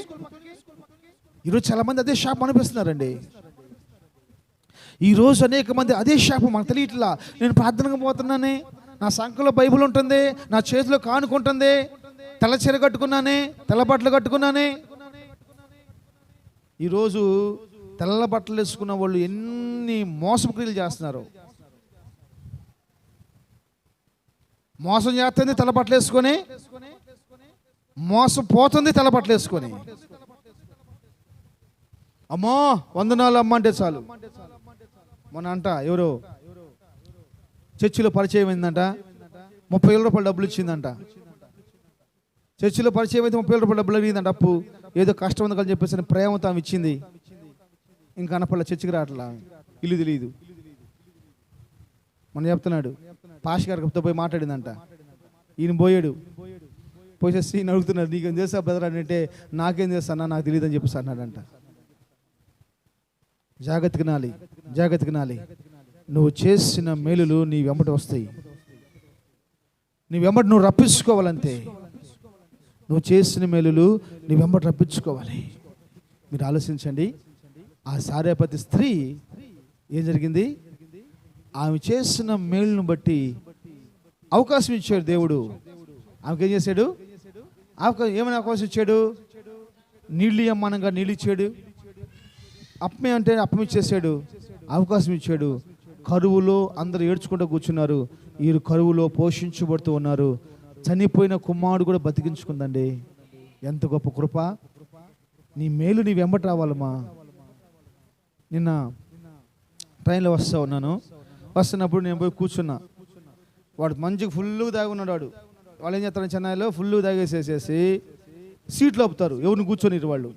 ఈరోజు చాలామంది అదే శాపం అనిపిస్తున్నారండి. ఈరోజు అనేక మంది అదే శాపం, మనకు తెలియట్లా. నేను ప్రార్థనగా పోతున్నానే, నా సంఖలో బైబిల్ ఉంటుంది, నా చేతిలో కానుకుంటుంది, తెల్ల చీర కట్టుకున్నానే, తెల్ల బట్టలు కట్టుకున్నానే. ఈరోజు తెల్ల బట్టలు వేసుకున్న వాళ్ళు ఎన్ని మోసపు క్రియలు చేస్తున్నారు. మోసం చేస్తుంది తెల్ల బట్టలు వేసుకొని, మోసం పోతుంది తెల్ల బట్టలు వేసుకొని. అమ్మో వందనాలు అమ్మ అంటే చాలు. మొన్న అంట ఎవరో చర్చిలో పరిచయం అయిందంట, 30,000 రూపాయలు డబ్బులు ఇచ్చిందంట. చర్చిలో పరిచయం అయితే 30,000 రూపాయలు డబ్బులు అడిగిందంట. అప్పు ఏదో కష్టం ఉంది అని చెప్పేసి ప్రేమతో ఆమె ఇచ్చింది. ఇంకా అనపల్ల చర్చికి రావట్లా, ఇల్లు తెలియదు. మనం చెప్తున్నాడు పాష్ గారితో పోయి మాట్లాడిందంట. ఈయన పోయాడు, పోసేసి ఈయన అడుగుతున్నాడు, నీకేం చేస్తా బ్రదర్ అంటే, నాకేం చేస్తానా నాకు తెలియదు అని చెప్పేసి అన్నాడంట. జాగ్రత్తగా నాలి, జాగ్రత్తగా నాలి. నువ్వు చేసిన మేలులు నీ వెంబడి వస్తాయి. నీ వెంబడి నువ్వు రప్పించుకోవాలంతే. నువ్వు చేసిన మేలులు నీ వెంబడి రప్పించుకోవాలి. మీరు ఆలోచించండి, ఆ సారేపతి స్త్రీ ఏం జరిగింది? ఆమె చేసిన మేలును బట్టి అవకాశం ఇచ్చాడు దేవుడు. ఆమెకి ఏం చేశాడు? ఏమైనా అవకాశం ఇచ్చాడు? నీళ్ళు ఇవ్వమనగా నీళ్ళు ఇచ్చాడు, అప్పమే అంటే అప్పం ఇచ్చేసాడు, అవకాశం ఇచ్చాడు. కరువులో అందరూ ఏడ్చుకుంటూ కూర్చున్నారు, వీరు కరువులో పోషించబడుతూ ఉన్నారు. చనిపోయిన కుమారుడు కూడా బతికించుకుందండి. ఎంత గొప్ప కృప! నీ మేలు నీ వెంబటి రావాలమ్మా. నిన్న ట్రైన్లో వస్తూ ఉన్నాను, వస్తున్నప్పుడు నేను పోయి కూర్చున్నా. వాడు మంచిగా ఫుల్గా తాగున్నాడు. వాళ్ళు ఏం చేస్తారు, చెన్నైలో ఫుల్గా తాగేసేసేసి సీట్లు ఆపుతారు, ఎవరిని కూర్చొని వాళ్ళు.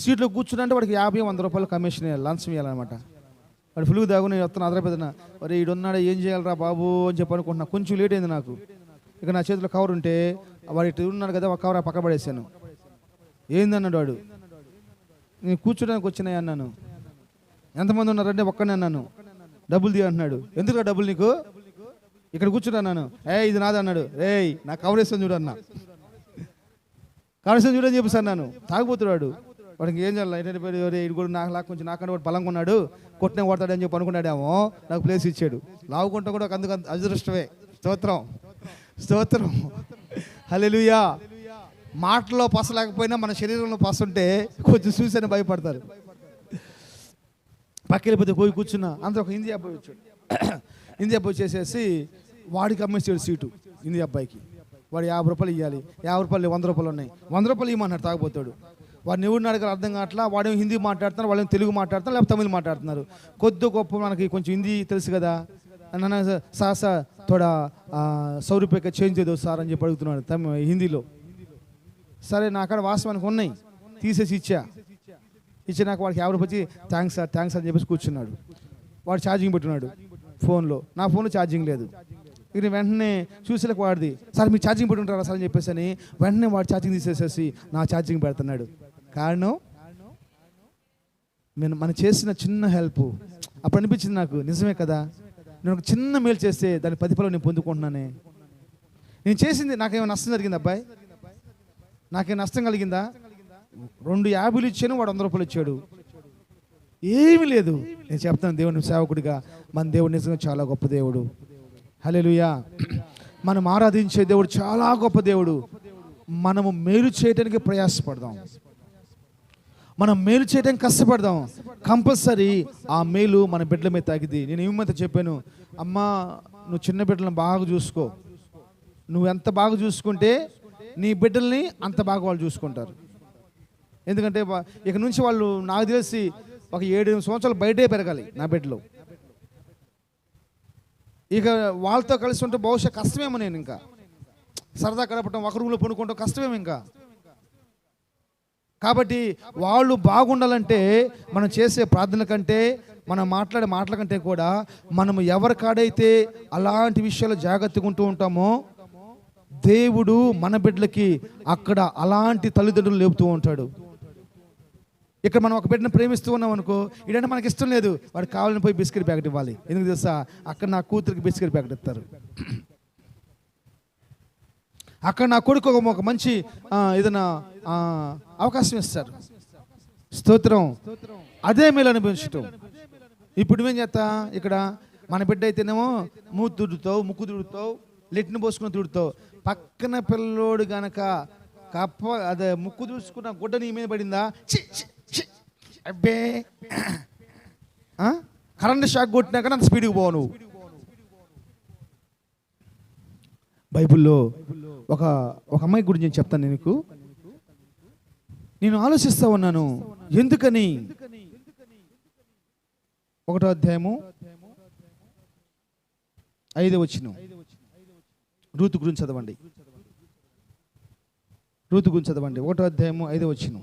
సీట్లో కూర్చుంటే వాడికి 50-100 రూపాయలు కమిషన్ లంచం ఇవ్వాలన్నమాట. వాడు ఫుల్గా తాగుని వస్తాను అదరపెద్దన, మరి ఈడున్నాడా ఏం చేయాలరా బాబు అని చెప్పి అనుకుంటున్నా. కొంచెం లేట్ అయింది నాకు. ఇక నా చేతిలో కవర్ ఉంటే వాడు ఇటు ఉన్నాడు కదా, ఒక కవర్ పక్క పడేసాను. ఏందన్నాడు వాడు, నేను కూర్చోడానికి వచ్చినాయి అన్నాను. ఎంతమంది ఉన్నారంటే ఒక్కనే అన్నాను. డబ్బులు తీ అంటున్నాడు. ఎందుకు డబ్బులు నీకు, ఇక్కడ కూర్చున్నాను. ఇది నాది అన్నాడు. నా కవర్ వేస్తాను చూడన్నా, కవర్ వేస్తాను చూడని చెప్పేసి అన్నాను. తాగిపోతున్నాడు. వాడికి ఏం చేయాలి, ఇటు కూడా నాకు కొంచెం నాకంటే వాడు బలంగా ఉన్నాడు, కొట్టిన కొడతాడని చెప్పి అనుకున్నాడేమో. నాకు ప్లేస్ ఇచ్చాడు. లావుకుంటా కూడా అందుకు అదృష్టమే. స్తోత్రం, స్తోత్రం, హల్లెలూయా. మాటల్లో పస లేకపోయినా మన శరీరంలో పస ఉంటే కొంచెం చూసని భయపడతారు. పక్కన పోయి కూర్చున్నా. అందరూ ఒక హిందీ అబ్బాయి వచ్చాడు. హిందీ అబ్బాయి చేసేసి వాడికి అమ్మేసాడు సీటు. హిందీ అబ్బాయికి వాడు 50 రూపాయలు ఇవ్వాలి. 50 రూపాయలు 100 రూపాయలు ఉన్నాయి. 100 రూపాయలు ఇవ్వమన్నాడు. తాగిపోతాడు. వాడిని ఎవరిని అడగారు అర్థం కావట్లా. వాడేమో హిందీ మాట్లాడుతున్నారు, వాళ్ళేమో తెలుగు మాట్లాడుతున్నారు, లేకపోతే తమిళ్ మాట్లాడుతున్నారు. కొద్ది గొప్ప మనకి కొంచెం హిందీ తెలుసు కదా. సార్ తోడా 100 రూపాయకి చేంజ్ చేయదు సార్ అని చెప్పి అడుగుతున్నాడు హిందీలో. సరే నా అక్కడ వాస్తవానికి ఉన్నాయి, తీసేసి ఇచ్చి నాకు వాడికి 50 రూపాయలు థ్యాంక్స్ సార్ థ్యాంక్స్ అని చెప్పేసి కూర్చున్నాడు. వాడు ఛార్జింగ్ పెట్టున్నాడు ఫోన్లో. నా ఫోన్లో ఛార్జింగ్ లేదు. ఇక వెంటనే చూసేలకు వాడిది, సార్ మీరు ఛార్జింగ్ పెట్టుంటారా సార్ అని చెప్పేసి అని వెంటనే వాడు ఛార్జింగ్ తీసేసేసి నా ఛార్జింగ్ పెడుతున్నాడు. కారణం మనం చేసిన చిన్న హెల్ప్ అప్పుడు అనిపించింది నాకు, నిజమే కదా, నేను ఒక చిన్న మేలు చేస్తే దాని ప్రతిఫలం నేను పొందుకుంటున్నానే. నేను చేసింది నాకేమైనా నష్టం జరిగింది అబ్బాయి? నాకేం నష్టం కలిగిందా? 2 యాభైలు ఇచ్చాను, వాడు 100 రూపాయలు ఇచ్చాడు, ఏమీ లేదు. నేను చెప్తాను దేవుని సేవకుడిగా, మన దేవుడు నిజంగా చాలా గొప్ప దేవుడు. హల్లెలూయా. మనం ఆరాధించే దేవుడు చాలా గొప్ప దేవుడు. మనము మేలు చేయడానికి ప్రయాసపడదాం, మనం మేలు చేయడానికి కష్టపడదాం. కంపల్సరీ ఆ మేలు మన బిడ్డల మీద తాకింది. నేను ఏమంతా చెప్పాను, అమ్మా నువ్వు చిన్న బిడ్డలను బాగా చూసుకో, నువ్వు ఎంత బాగా చూసుకుంటే నీ బిడ్డల్ని అంత బాగా వాళ్ళు చూసుకుంటారు. ఎందుకంటే ఇక నుంచి వాళ్ళు నాకు తెలిసి ఒక 7 సంవత్సరాలు బయటే పెరగాలి నా బిడ్డలు. ఇక వాళ్ళతో కలిసి ఉంటే బహుశా కష్టమేమో, నేను ఇంకా సరదా గడపటం, ఒక రూమ్లో పడుకుంటాం కష్టమేమో ఇంకా. కాబట్టి వాళ్ళు బాగుండాలంటే మనం చేసే ప్రార్థన కంటే, మనం మాట్లాడే మాటల కంటే కూడా మనము ఎవరికాడైతే అలాంటి విషయాలు జాగ్రత్తగా ఉంటూ ఉంటామో, దేవుడు మన బిడ్డలకి అక్కడ అలాంటి తల్లిదండ్రులు లేపుతూ ఉంటాడు. ఇక్కడ మనం ఒక బిడ్డను ప్రేమిస్తూ ఉన్నాం అనుకో, ఇదంటే మనకి ఇష్టం లేదు, వాడికి కావాలని పోయి బిస్కెట్ ప్యాకెట్ ఇవ్వాలి. ఎందుకు తెలుసా? అక్కడ నా కూతురికి బిస్కెట్ ప్యాకెట్ ఇస్తారు, అక్కడ నా కొడుకు ఒక మంచి ఏదైనా అవకాశం ఇస్తారు. స్తోత్రం. అదే మేలు అనుభవించటం. ఇప్పుడు నువ్వేం చేస్తా, ఇక్కడ మన బిడ్డ అయితేనేమో మూతి తుడుతావు, ముక్కు తుడుతావు, లెట్టిన పోసుకుని తుడుతావు. పక్కన పిల్లోడు గనక అదే ముక్కు తుడుచుకున్న గుడ్డ నీ మీద పడిందా, అబ్బే కరెంట్ షాక్ కొట్టినా కానీ అంత స్పీడ్కి పోవు నువ్వు. బైబిల్లో ఒక అమ్మాయి గురించి నేను చెప్తాను నీకు. నేను ఆలోచిస్తా ఉన్నాను, ఎందుకని. 1వ అధ్యాయము 5వ వచనం, రూతు గురించి చదవండి. రూతు గురించి చదవండి. 1వ అధ్యాయము 5వ వచనం.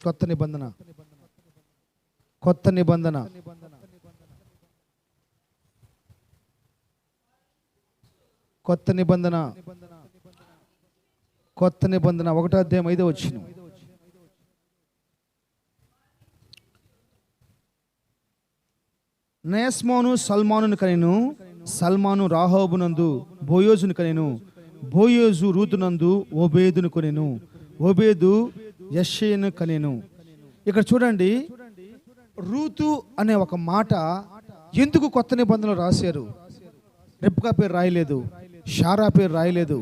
కొత్త నిబంధన, కొత్త నిబంధన. కొత్త నిబంధన, కొత్త నిబంధన 1వ అధ్యాయం 5వ వచనం. నేస్మోను సల్మానును కనెను, సల్మాను రాహోబునందు బోయోజును కనెను, బోయోజు రూతునందు ఓబేదును కొనెను, ఓబేదు యెషయను కనెను. ఇక్కడ చూడండి, రూతు అనే ఒక మాట ఎందుకు కొత్త నిబంధనలు రాశారు? రెబ్కా పేరు రాయలేదు, షారా పేరు రాయలేదు,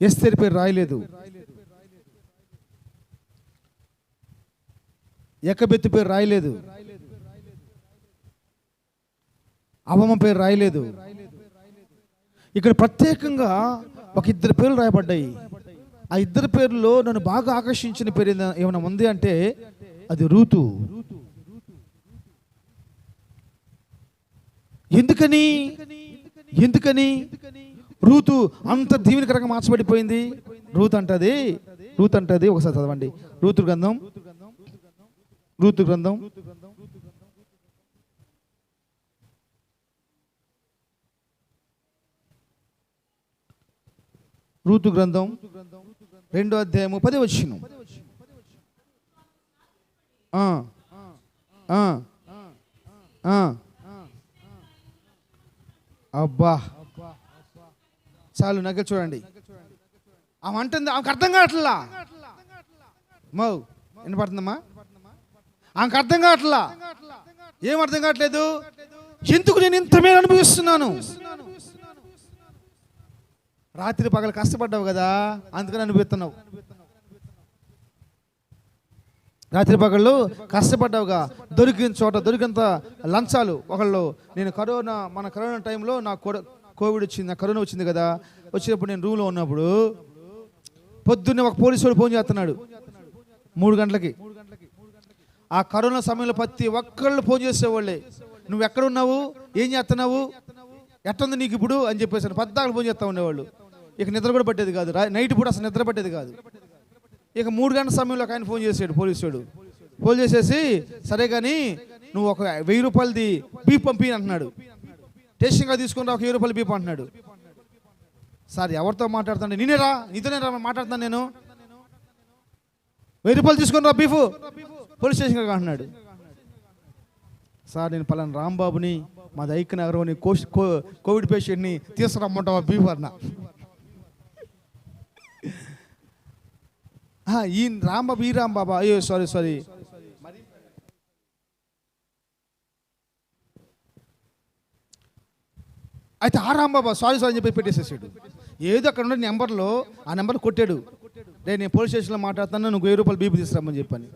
ఎస్తేర్ పేరు రాయలేదు, యెకబెతు పేరు రాయలేదు, అవమ పేరు రాయలేదు. ఇక్కడ ప్రత్యేకంగా ఒక 2 పేర్లు రాయబడ్డాయి. ఆ 2 పేర్లలో నన్ను బాగా ఆకర్షించిన పేరు ఏమైనా ఉంది అంటే అది రూతు. ఎందుకని రూతు అంత దీవెనకరంగా మార్చబడిపోయింది? రూతు అంటది ఒకసారి చదవండి. రూతు గ్రంథం రూతు గ్రంథం 2వ అధ్యాయము 10వ వచనం. అబ్బా చాలు, నగలు చూడండి. ఆమె అంటుంది, ఆమెకు అర్థం కావట్లా. వినపడుతుందమ్మా? ఆమెకు అర్థం కావట్లా. ఏం అర్థం కావట్లేదు? ఎందుకు నేను ఇంత మేలు అనుభవిస్తున్నాను? రాత్రి పగలు కష్టపడ్డావు కదా, అందుకని అనుభవిస్తున్నావు. రాత్రి పగళ్ళు కష్టపడ్డావుగా, దొరికిన చోట దొరికినంత లంచాలు. ఒకళ్ళు నేను మన కరోనా టైంలో నాకు కోవిడ్ వచ్చింది, నాకు కరోనా వచ్చింది కదా, వచ్చినప్పుడు నేను రూమ్లో ఉన్నప్పుడు పొద్దున్నే ఒక పోలీసు వాడు ఫోన్ చేస్తున్నాడు 3 గంటలకి. ఆ కరోనా సమయంలో ప్రతి ఒక్కళ్ళు ఫోన్ చేసేవాళ్ళే, నువ్వు ఎక్కడ ఉన్నావు, ఏం చేస్తున్నావు, ఎట్టుంది నీకు ఇప్పుడు అని చెప్పేసి పద్దాకలు ఫోన్ చేస్తూ ఉండేవాళ్ళు. ఇక నిద్ర కూడా పట్టేది కాదు, నైట్ పూట అసలు నిద్ర పట్టేది కాదు. ఇక 3 గంటల సమయంలో ఆయన ఫోన్ చేసాడు, పోలీసుడు ఫోన్ చేసేసి, సరే కానీ నువ్వు ఒక 1000 రూపాయలది బీప్ పంపి అంటున్నాడు. టేస్టింగ్గా తీసుకుని ఒక 1000 రూపాయలు బీప్ అంటున్నాడు. సార్ ఎవరితో మాట్లాడుతాను? నీతోనే మాట్లాడుతాను నేను. 1000 రూపాయలు తీసుకుని రా బీఫ్. పోలీస్ స్టేషన్కి అంటున్నాడు, సార్ నేను పలానా రాంబాబుని మా దైక నగరంని కోవిడ్ పేషెంట్ని తీసుకురమ్మంటావా బీఫర్న. ఈ రాంబాబు ఈ రాంబాబా, అయ్యో సారీ అయితే ఆ రాంబాబా సారీ అని చెప్పి పెట్టేసేసాడు. ఏదో అక్కడ ఉన్న నెంబర్లో ఆ నెంబర్ కొట్టాడు, నేను పోలీస్ స్టేషన్లో మాట్లాడుతాను, నువ్వు 1000 రూపాయలు బీపీ తీసుకురమ్మని చెప్పని.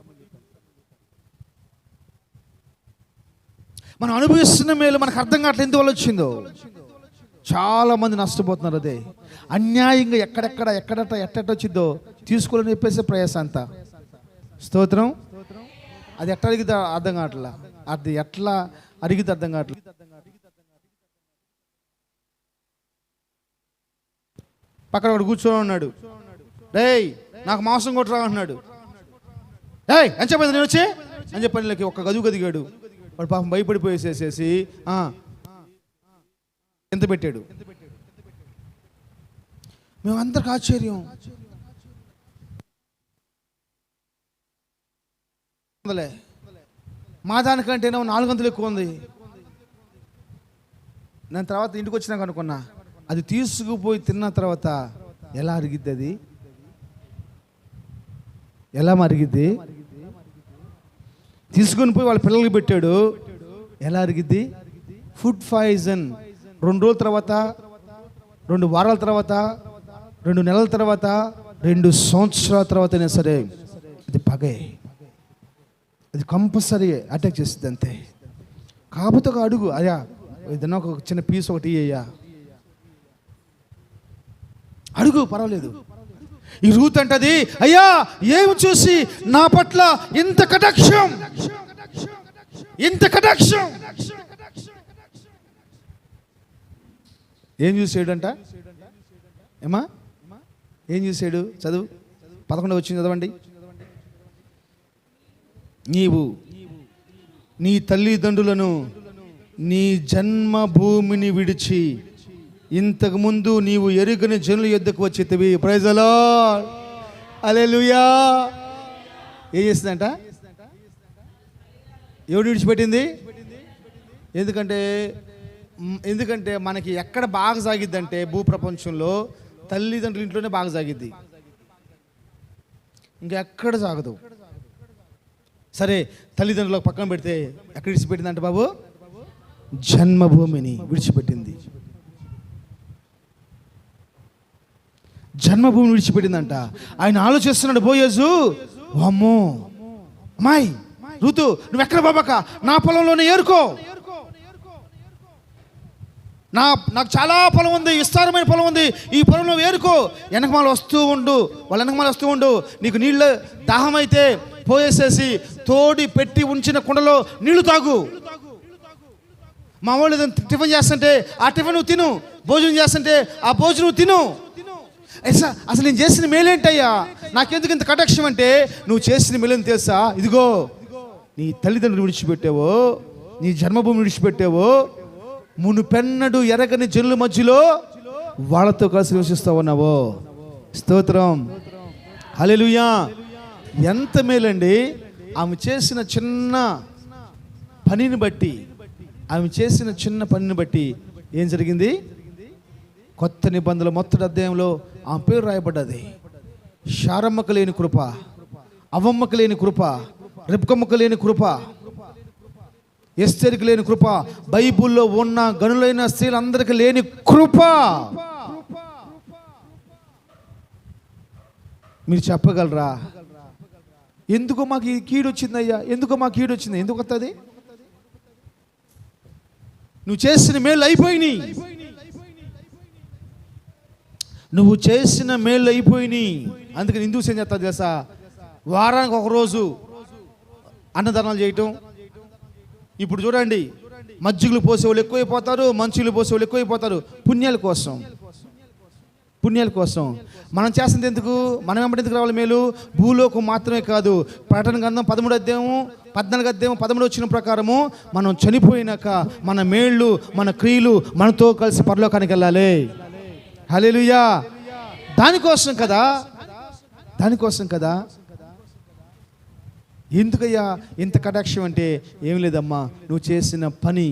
మనం అనుభవిస్తున్న మేలు మనకు అర్థం కావట్లేదు ఎందువల్ల వచ్చిందో. చాలా మంది నష్టపోతున్నారు. అదే అన్యాయంగా ఎట్టెట్ట వచ్చిందో తీసుకోవాలని చెప్పేసి ప్రయాస అంతా. స్తోత్రం. అది ఎట్లా అడిగితే అర్థం కావట్లా, అది ఎట్లా అడిగితే అర్థం కావట్లేదు. పక్కన వాడు కూర్చొని ఉన్నాడు, డేయ్ నాకు మాంసం కొట్టరా అంటున్నాడు. డేయ్ అని చెప్పేది నేను వచ్చి అని చెప్పని ఒక్క గదిగాడు. వాడు పాపం భయపడిపోయేసేసేసి ఎంత పెట్టాడు. మేమందరికి ఆశ్చర్యం. మా దానికంటేనే 400 ఎక్కువ ఉంది. నేను తర్వాత ఇంటికి వచ్చినాక అనుకున్నా, అది తీసుకుపోయి తిన్న తర్వాత ఎలా అరిగిద్ది, అది ఎలా మరిగిద్ది. తీసుకొని పోయి వాళ్ళ పిల్లలకి పెట్టాడు, ఎలా అరిగిద్ది. ఫుడ్ పాయిజన్ 2 రోజుల తర్వాత, 2 వారాల తర్వాత, 2 నెలల తర్వాత, 2 సంవత్సరాల తర్వాతనే సరే అది పగే, అది కంపల్సరీ అటాక్ చేస్తుంది అంతే. కాకపోతే ఒక అడుగు, అయ్యా ఏదన్నా ఒక చిన్న పీస్ ఒకటి అయ్యా అడుగు, పర్వాలేదు. ఈ రూత్ అంటది, అయ్యా ఏమి చూసి నా పట్ల ఇంత కటాక్షం. ఏం చూసాడంట ఏమా, ఏం చూసాడు? చదువు 11 వచ్చింది, చదవండి. నీవు నీ తల్లిదండ్రులను నీ జన్మభూమిని విడిచి ఇంతకుముందు నీవు ఎరుగని జనుల యొద్దకు వచ్చేతివి. ప్రైజ్ ది లార్డ్, హల్లెలూయా. ఏం చేసిందంట? ఎవడు విడిచిపెట్టింది? ఎందుకంటే మనకి ఎక్కడ బాగా సాగిద్దంటే భూప్రపంచంలో తల్లిదండ్రుల ఇంట్లోనే బాగా సాగిద్ది, ఇంకా ఎక్కడ సాగదు. సరే తల్లిదండ్రులకు పక్కన పెడితే ఎక్కడ విడిచిపెట్టిందంట బాబు? జన్మభూమిని విడిచిపెట్టింది. జన్మభూమిని విడిచిపెట్టిందంట. ఆయన ఆలోచిస్తున్నాడు బోయజు, అమ్మో అమ్మాయి ఋతు నువ్వు ఎక్కడ బాబాక, నా పొలంలోనే ఏరుకో. నాకు చాలా పొలం ఉంది, విస్తారమైన పొలం ఉంది, ఈ పొలంలో ఏరుకో. వెనకమాల వస్తూ ఉండు, నీకు నీళ్ళు దాహం అయితే పోయేసేసి తోడి పెట్టి ఉంచిన కుండలో నీళ్లు తాగు. మా వాళ్ళు టిఫిన్ చేస్తుంటే ఆ టిఫిన్ నువ్వు తిను, భోజనం చేస్తుంటే ఆ భోజనం తిను. అసలు నేను చేసిన మేలేంటయ్యా, నాకెందుకు ఇంత కటాక్షం అంటే, నువ్వు చేసిన మేలేని తెలుసా? ఇదిగో నీ తల్లిదండ్రులు విడిచిపెట్టావో, నీ జన్మభూమి విడిచిపెట్టావో, మునుపెన్నడు ఎరగని జనుల మధ్యలో వాళ్ళతో కలిసి నివసిస్తా ఉన్నావో. స్తోత్రం, హల్లెలూయా. ఎంత మేలండి. ఆమె చేసిన చిన్న పనిని బట్టి ఏం జరిగింది? కొత్త నిబంధనల మొదటి అధ్యాయంలో ఆమె పేరు రాయబడ్డది. శారమ్మకు లేని కృప, అవమ్మకు లేని కృప, రిబ్కమ్మకు లేని కృప, ఎస్తేరుకి లేని కృప, బైబుల్లో ఉన్న గనులైన స్త్రీలందరికీ లేని కృప. మీరు చెప్పగలరా? ఎందుకు మాకు ఈ కీడు వచ్చిందయ్యా, ఎందుకు వస్తుంది? నువ్వు చేసిన మేలు అయిపోయినాయి, అందుకని హిందూస్ ఏం చేస్తారు తెలుసా? వారానికి ఒక రోజు అన్నదానాలు చేయటం. ఇప్పుడు చూడండి, మజ్జిగలు పోసేవాళ్ళు ఎక్కువైపోతారు, మంచులు పోసేవాళ్ళు ఎక్కువైపోతారు. పుణ్యాల కోసం మనం చేస్తుంది ఎందుకు? మనం వెంబడి ఎందుకు రావాలి మేలు? భూలోకం మాత్రమే కాదు, ప్రకటన గ్రంథం 13వ అధ్యాయం 14వ అధ్యాయం 13 వచ్చిన ప్రకారము మనం చనిపోయినాక మన మేళ్ళు, మన క్రియలు మనతో కలిసి పరలోకానికి వెళ్ళాలి. హల్లెలూయా. దానికోసం కదా ఎందుకయ్యా ఇంత కటాక్షం అంటే ఏం లేదమ్మా, నువ్వు చేసిన పని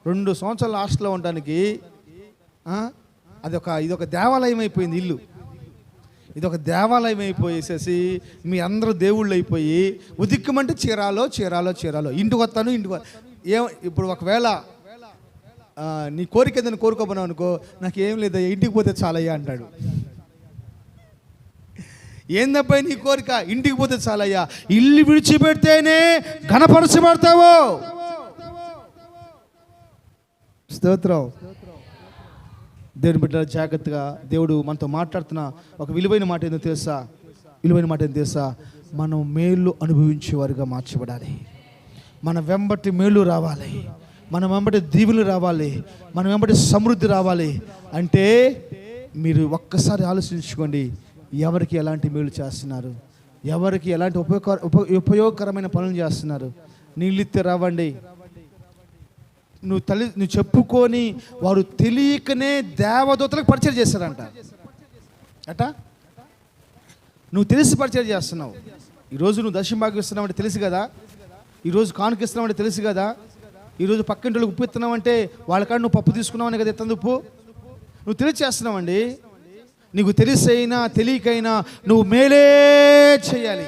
2 సంవత్సరాలు హాస్టల్లో ఉండడానికి ఇదొక దేవాలయం అయిపోయింది. ఇల్లు ఇదొక దేవాలయం అయిపోయేసేసి మీ అందరూ దేవుళ్ళు అయిపోయి ఉదిక్కమంటే చీరాలో ఇంటికి వస్తాను ఇప్పుడు ఒకవేళ నీ కోరిక ఏదైనా కోరుకోబోనావు అనుకో, నాకేం లేదా ఇంటికి పోతే చాలయ్యా అంటాడు. ఏందబ్బాయి నీ కోరిక? ఇంటికి పోతే చాలయ్యా. ఇల్లు విడిచిపెడితేనే ఘనపరచబడతావు. స్తోత్రం. దేవుని బిడ్డ జాగ్రత్తగా దేవుడు మనతో మాట్లాడుతున్న ఒక విలువైన మాట ఏందో తెలుసా? మనం మేలు అనుభవించేవారుగా మార్చబడాలి. మన వెంబటి మేలు రావాలి, మన వెంబటి దీవులు రావాలి, మన వెంబటి సమృద్ధి రావాలి అంటే మీరు ఒక్కసారి ఆలోచించుకోండి. ఎవరికి ఎలాంటి మేలు చేస్తున్నారు, ఎవరికి ఎలాంటి ఉపయోగకరమైన పనులు చేస్తున్నారు. నీళ్ళిత్తే రావండి, నువ్వు చెప్పుకొని వారు తెలియకనే దేవదూతలకు పరిచయం చేస్తారంట. నువ్వు తెలిసి పరిచయం చేస్తున్నావు. ఈరోజు నువ్వు దశమ భాగం ఇస్తున్నావు అంటే తెలుసు కదా, ఈరోజు కానుకిస్తున్నావు అంటే తెలుసు కదా, ఈరోజు పక్కింటికి ఉప్పు ఇస్తున్నావు అంటే వాళ్ళకాడ నువ్వు పప్పు తీసుకున్నావు అని కదా ఎత్తంది ఉప్పు. నువ్వు తెలిసి చేస్తున్నావండి. నీకు తెలిసైనా తెలియకైనా నువ్వు మేలే చేయాలి.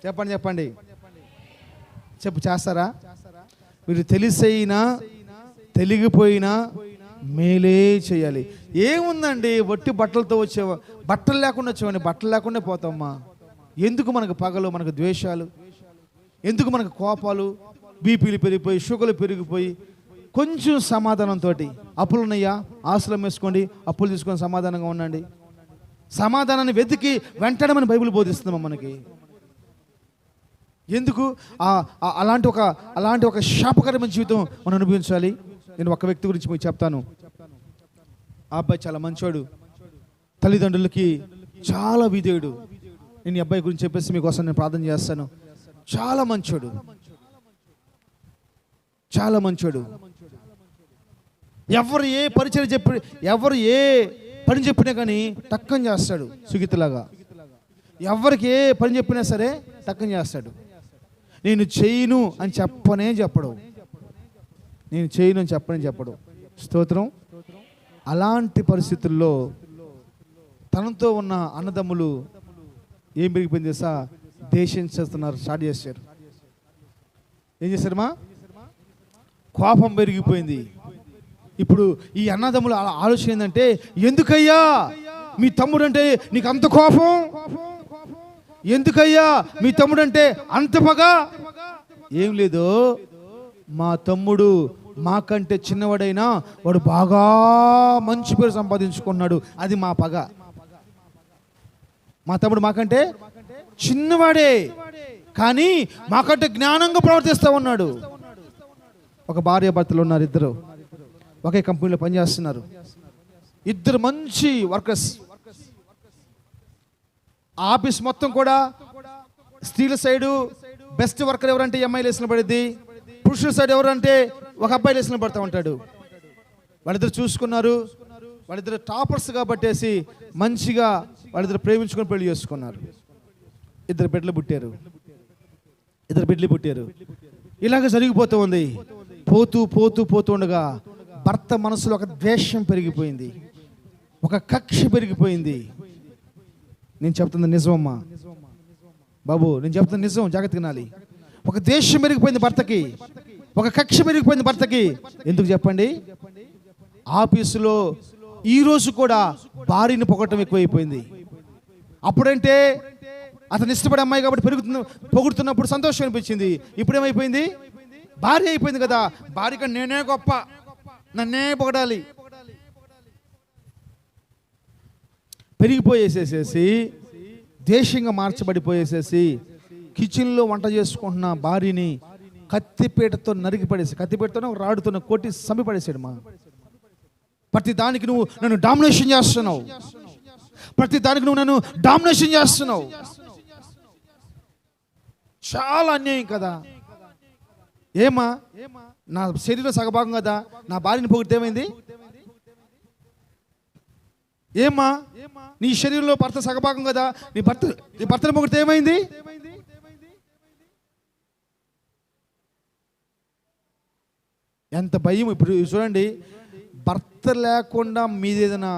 చెప్పండి చేస్తారా? మీరు తెలిసైనా తెలిగిపోయినా మేలే చేయాలి. ఏముందండి, వట్టి బట్టలతో వచ్చేవా, బట్టలు లేకుండా వచ్చేవాడిని, బట్టలు లేకుండా పోతామ్మా. ఎందుకు మనకు పగలు, మనకు ద్వేషాలు, ఎందుకు మనకు కోపాలు, బీపీలు పెరిగిపోయి, షుగర్లు పెరిగిపోయి. కొంచెం సమాధానంతో, అప్పులున్నాయా ఆశ్రమం వేసుకోండి, అప్పులు తీసుకొని సమాధానంగా ఉండండి. సమాధానాన్ని వెతికి వెంటనే బైబిల్ బోధిస్తుందమ్మా మనకి. ఎందుకు అలాంటి ఒక శాపకరమైన జీవితం మనం అనుభవించాలి? నేను ఒక వ్యక్తి గురించి మీకు చెప్తాను. ఆ అబ్బాయి చాలా మంచోడు, తల్లిదండ్రులకి చాలా విధేయుడు. నేను ఈ అబ్బాయి గురించి చెప్పేసి మీకోసం నేను ప్రార్థన చేస్తాను. చాలా మంచోడు. ఎవరు ఏ పని చెప్పినా కానీ టక్కన చేస్తాడు. సుగీతలాగా ఎవరికి ఏ పని చెప్పినా సరే టక్కన చేస్తాడు. నేను చేయను అని చెప్పడు. స్తోత్రం. అలాంటి పరిస్థితుల్లో తనతో ఉన్న అన్నదమ్ములు ఏం పెరిగిపోయింది తెలుసా? దేశం చేస్తున్నారు, స్టార్ట్ చేశారు. ఏం చేశారమ్మా? కోపం పెరిగిపోయింది. ఇప్పుడు ఈ అన్నదమ్ముల ఆలోచన ఏంటంటే, ఎందుకయ్యా మీ తమ్ముడు అంటే నీకు అంత కోపం? ఎందుకయ్యా మీ తమ్ముడు అంటే అంత పగ? ఏం లేదు, మా తమ్ముడు మాకంటే చిన్నవాడైనా వాడు బాగా మంచి పేరు సంపాదించుకున్నాడు, అది మా పగ. మా తమ్ముడు మాకంటే చిన్నవాడే కానీ మాకంటే జ్ఞానంగా ప్రవర్తిస్తూ ఉన్నాడు. ఒక భార్య భర్తలు ఉన్నారు, ఇద్దరు ఒకే కంపెనీలో పనిచేస్తున్నారు. ఇద్దరు మంచి వర్కర్స్. ఆఫీస్ మొత్తం కూడా స్త్రీల సైడు బెస్ట్ వర్కర్ ఎవరంటే అమ్మాయిలు వేసిన పడిద్ది, పురుషుల సైడ్ ఎవరంటే ఒక అబ్బాయి వేసిన పడుతూ ఉంటాడు. వాళ్ళిద్దరు చూసుకున్నారు, వాళ్ళిద్దరు టాపర్స్ కాబట్టేసి మంచిగా వాళ్ళిద్దరు ప్రేమించుకొని పెళ్లి చేసుకున్నారు. ఇద్దరు బిడ్డలు పుట్టారు. ఇలాగ జరిగిపోతూ ఉంది. పోతూ ఉండగా భర్త మనసులో ఒక ద్వేషం పెరిగిపోయింది, ఒక కక్ష పెరిగిపోయింది. నేను చెప్తున్న నిజమమ్మా బాబు, నేను చెప్తున్న నిజం, జాగ్రత్తగా వినాలి. ఒక ద్వేషం పెరిగిపోయింది భర్తకి, ఒక కక్ష పెరిగిపోయింది భర్తకి. ఎందుకు చెప్పండి? ఆఫీసులో ఈరోజు కూడా భార్యని పొగటం ఎక్కువైపోయింది. అప్పుడంటే అతను ఇష్టపడే అమ్మాయి కాబట్టి పొగుడుతున్నప్పుడు సంతోషం అనిపించింది. ఇప్పుడు ఏమైపోయింది? భార్య అయిపోయింది కదా, భార్యగా నేనే గొప్ప, నన్నే పొగడాలి. పెరిగిపోయేసేసేసి దేశంగా మార్చబడిపోయేసేసి కిచెన్లో వంట చేసుకుంటున్న భార్యని కత్తిపీటతో నరికి పడేసి, కత్తిపీటతో రాడుతో కొట్టి చంపిపడేసాడు. ప్రతి దానికి నువ్వు నన్ను డామినేషన్ చేస్తున్నావు, చాలా అన్యాయం కదా. ఏమా, నా శరీరం సగభాగం కదా, నా భార్యని పొగిడితే ఏమైంది? ఏమ్మా, నీ శరీరంలో భర్త సగభాగం కదా, నీ భర్తను పొగిడితే ఏమైంది? ఎంత భయం. ఇప్పుడు చూడండి, భర్త లేకుండా మీది ఏదైనా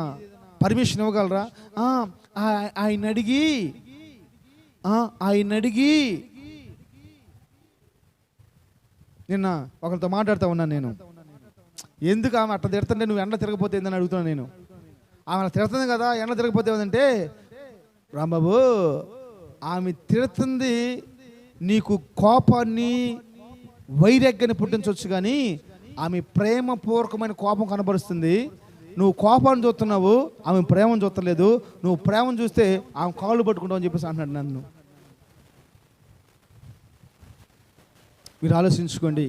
పర్మిషన్ ఇవ్వగలరా? ఆయన అడిగి నిన్న ఒకరితో మాట్లాడుతూ ఉన్నాను నేను. ఎందుకు ఆమె అట్లా తిడుతుంటే నువ్వు ఎండ తిరగపోతే ఏందని అడుగుతున్నాను నేను. ఆమె తిడుతుంది కదా, ఎండ తిరగపోతే ఏదంటే, రాంబాబు ఆమె తిడుతుంది నీకు కోపాన్ని వైరాగ్యాన్ని పుట్టించవచ్చు, కానీ ఆమె ప్రేమపూర్వకమైన కోపం కనబరుస్తుంది. నువ్వు కోపాన్ని చూస్తున్నావు, ఆమె ప్రేమను చూస్తలేదు. నువ్వు ప్రేమను చూస్తే ఆమె కాళ్ళు పట్టుకుంటావు అని చెప్పేసి అంటున్నాడు నన్ను. మీరు ఆలోచించుకోండి.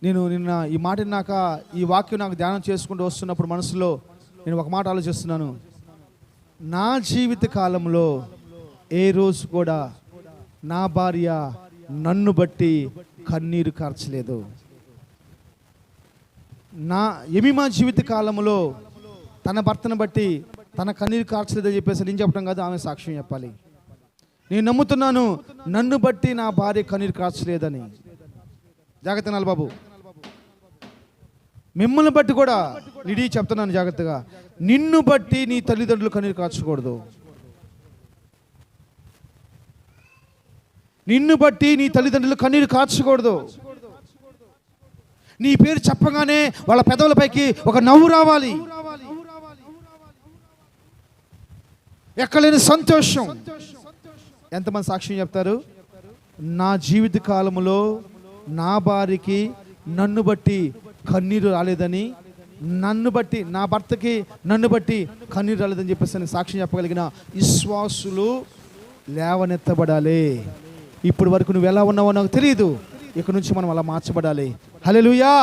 నేను నిన్న ఈ మాట విన్నాక, ఈ వాక్యం నాకు ధ్యానం చేసుకుంటూ వస్తున్నప్పుడు మనసులో నేను ఒక మాట ఆలోచిస్తున్నాను. నా జీవిత కాలంలో ఏ రోజు కూడా నా భార్య నన్ను బట్టి కన్నీరు కార్చలేదు. నా ఎమిమా జీవిత కాలంలో తన భర్తను బట్టి తన కన్నీరు కార్చలేదని చెప్పేసి నేను చెప్పడం కాదు, ఆమె సాక్ష్యం చెప్పాలి. నేను నమ్ముతున్నాను, నన్ను బట్టి నా భార్య కన్నీరు కార్చలేదని. జాగ్రత్త నాల్ బాబు, మిమ్మల్ని బట్టి కూడా నిడి చెప్తున్నాను జాగ్రత్తగా. నిన్ను బట్టి నీ తల్లిదండ్రులు కన్నీరు కార్చకూడదు. నిన్ను బట్టి నీ తల్లిదండ్రులు కన్నీరు కార్చకూడదు. నీ పేరు చెప్పగానే వాళ్ళ పెదవులపైకి ఒక నవ్వు రావాలి, ఎక్కలేని సంతోషం. ఎంతమంది సాక్ష్యం చెప్తారు? నా జీవిత కాలంలో నా భార్యకి నన్ను బట్టి కన్నీరు రాలేదని, నన్ను బట్టి నా భర్తకి నన్ను బట్టి కన్నీరు రాలేదని చెప్పేసి సాక్ష్యం చెప్పగలిగిన విశ్వాసులు లేవనెత్తబడాలి. ఇప్పుడు వరకు నువ్వు ఎలా ఉన్నావో నాకు తెలియదు, ఇక నుంచి మనం అలా మార్చబడాలి. హల్లెలూయా.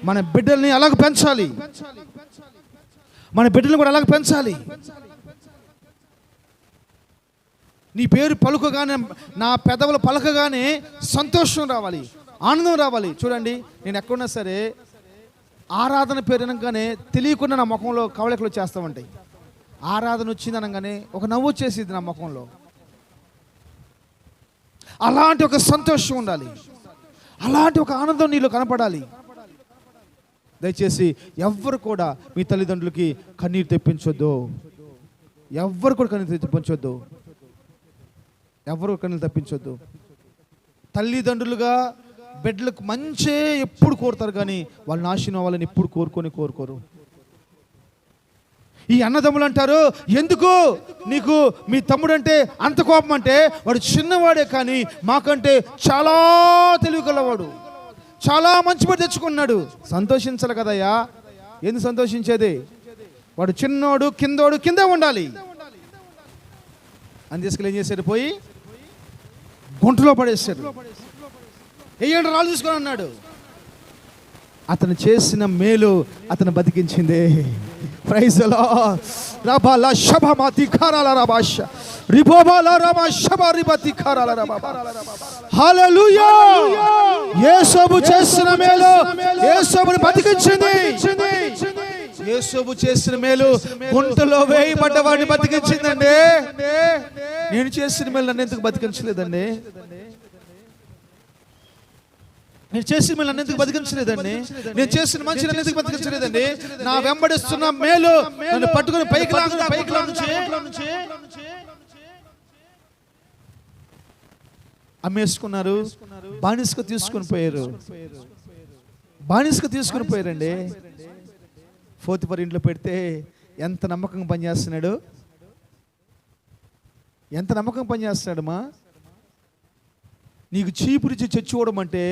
మన బిడ్డల్ని అలాగ పెంచాలి, మన బిడ్డల్ని కూడా అలాగ పెంచాలి. నీ పేరు పలుకగానే, నా పెదవులు పలకగానే సంతోషం రావాలి, ఆనందం రావాలి. చూడండి, నేను ఎక్కడున్నా సరే ఆరాధన పేరు అనగానే తెలియకుండా నా ముఖంలో కవళికలు చేస్తూ ఉంటాయి. ఆరాధన వచ్చింది అనగానే ఒక నవ్వు వచ్చేసింది నా ముఖంలో. అలాంటి ఒక సంతోషం ఉండాలి, అలాంటి ఒక ఆనందం నీలో కనపడాలి. దయచేసి ఎవ్వరు కూడా మీ తల్లిదండ్రులకి కన్నీరు తెప్పించొద్దు. ఎవ్వరు కూడా కన్నీరు తెప్పించొద్దు. ఎవరు కన్నీరు తెప్పించొద్దు. తల్లిదండ్రులుగా బిడ్డలకు మంచి ఎప్పుడు కోరుతారు, కానీ వాళ్ళు నాశనం అవ్వాలని ఎప్పుడు కోరుకోరు. ఈ అన్నదమ్ములు అంటారు, ఎందుకు నీకు మీ తమ్ముడు అంటే అంత కోపం అంటే, వాడు చిన్నవాడే కానీ మాకంటే చాలా తెలివిగలవాడు, చాలా మంచి పేరు తెచ్చుకున్నాడు. సంతోషించాలి కదయ్యా. ఎందుకు సంతోషించేది? వాడు చిన్నోడు, కిందే ఉండాలి అని తీసుకెళ్ళి ఏం చేశారు? పోయి గుంటలో పడేశారు. ఏయండి రాళ్ళు తీసుకొని అన్నాడు. అతను చేసిన మేలు అతను బతికించింది. Praise the Lord. రబాలా షబమాతి ఖరాల రబాష రిబోబాలా రమా షబరిబతి ఖరాల రబా. హల్లెలూయా. యేసు చేసిన మేలు యేసుని బతికించింది. యేసు చేసిన మేలు గుంటలో వేయబడ్డ వాడిని బతికించిందండి. నేను చేసిన మేలు నన్ను ఎందుకు బతికించలేదండి? నేను చేసిన మేలు నన్ను ఎందుకు బతికించలేదండి? నేను చేసిన మంచి నన్ను ఎందుకు బతికించలేదండి? నా వెంబడిస్తున్న మేలు నన్ను పట్టుకుని పైకి లాగుతుంది. అమ్మేసుకున్నారు, బానిసకు తీసుకుని పోయారండి. పోతిఫర్ ఇంట్లో పెడితే ఎంత నమ్మకంగా పనిచేస్తున్నాడు, ఎంత నమ్మకంగా పనిచేస్తున్నాడమ్మా. నీకు చీపురిచి చచ్చిపోవడం అంటే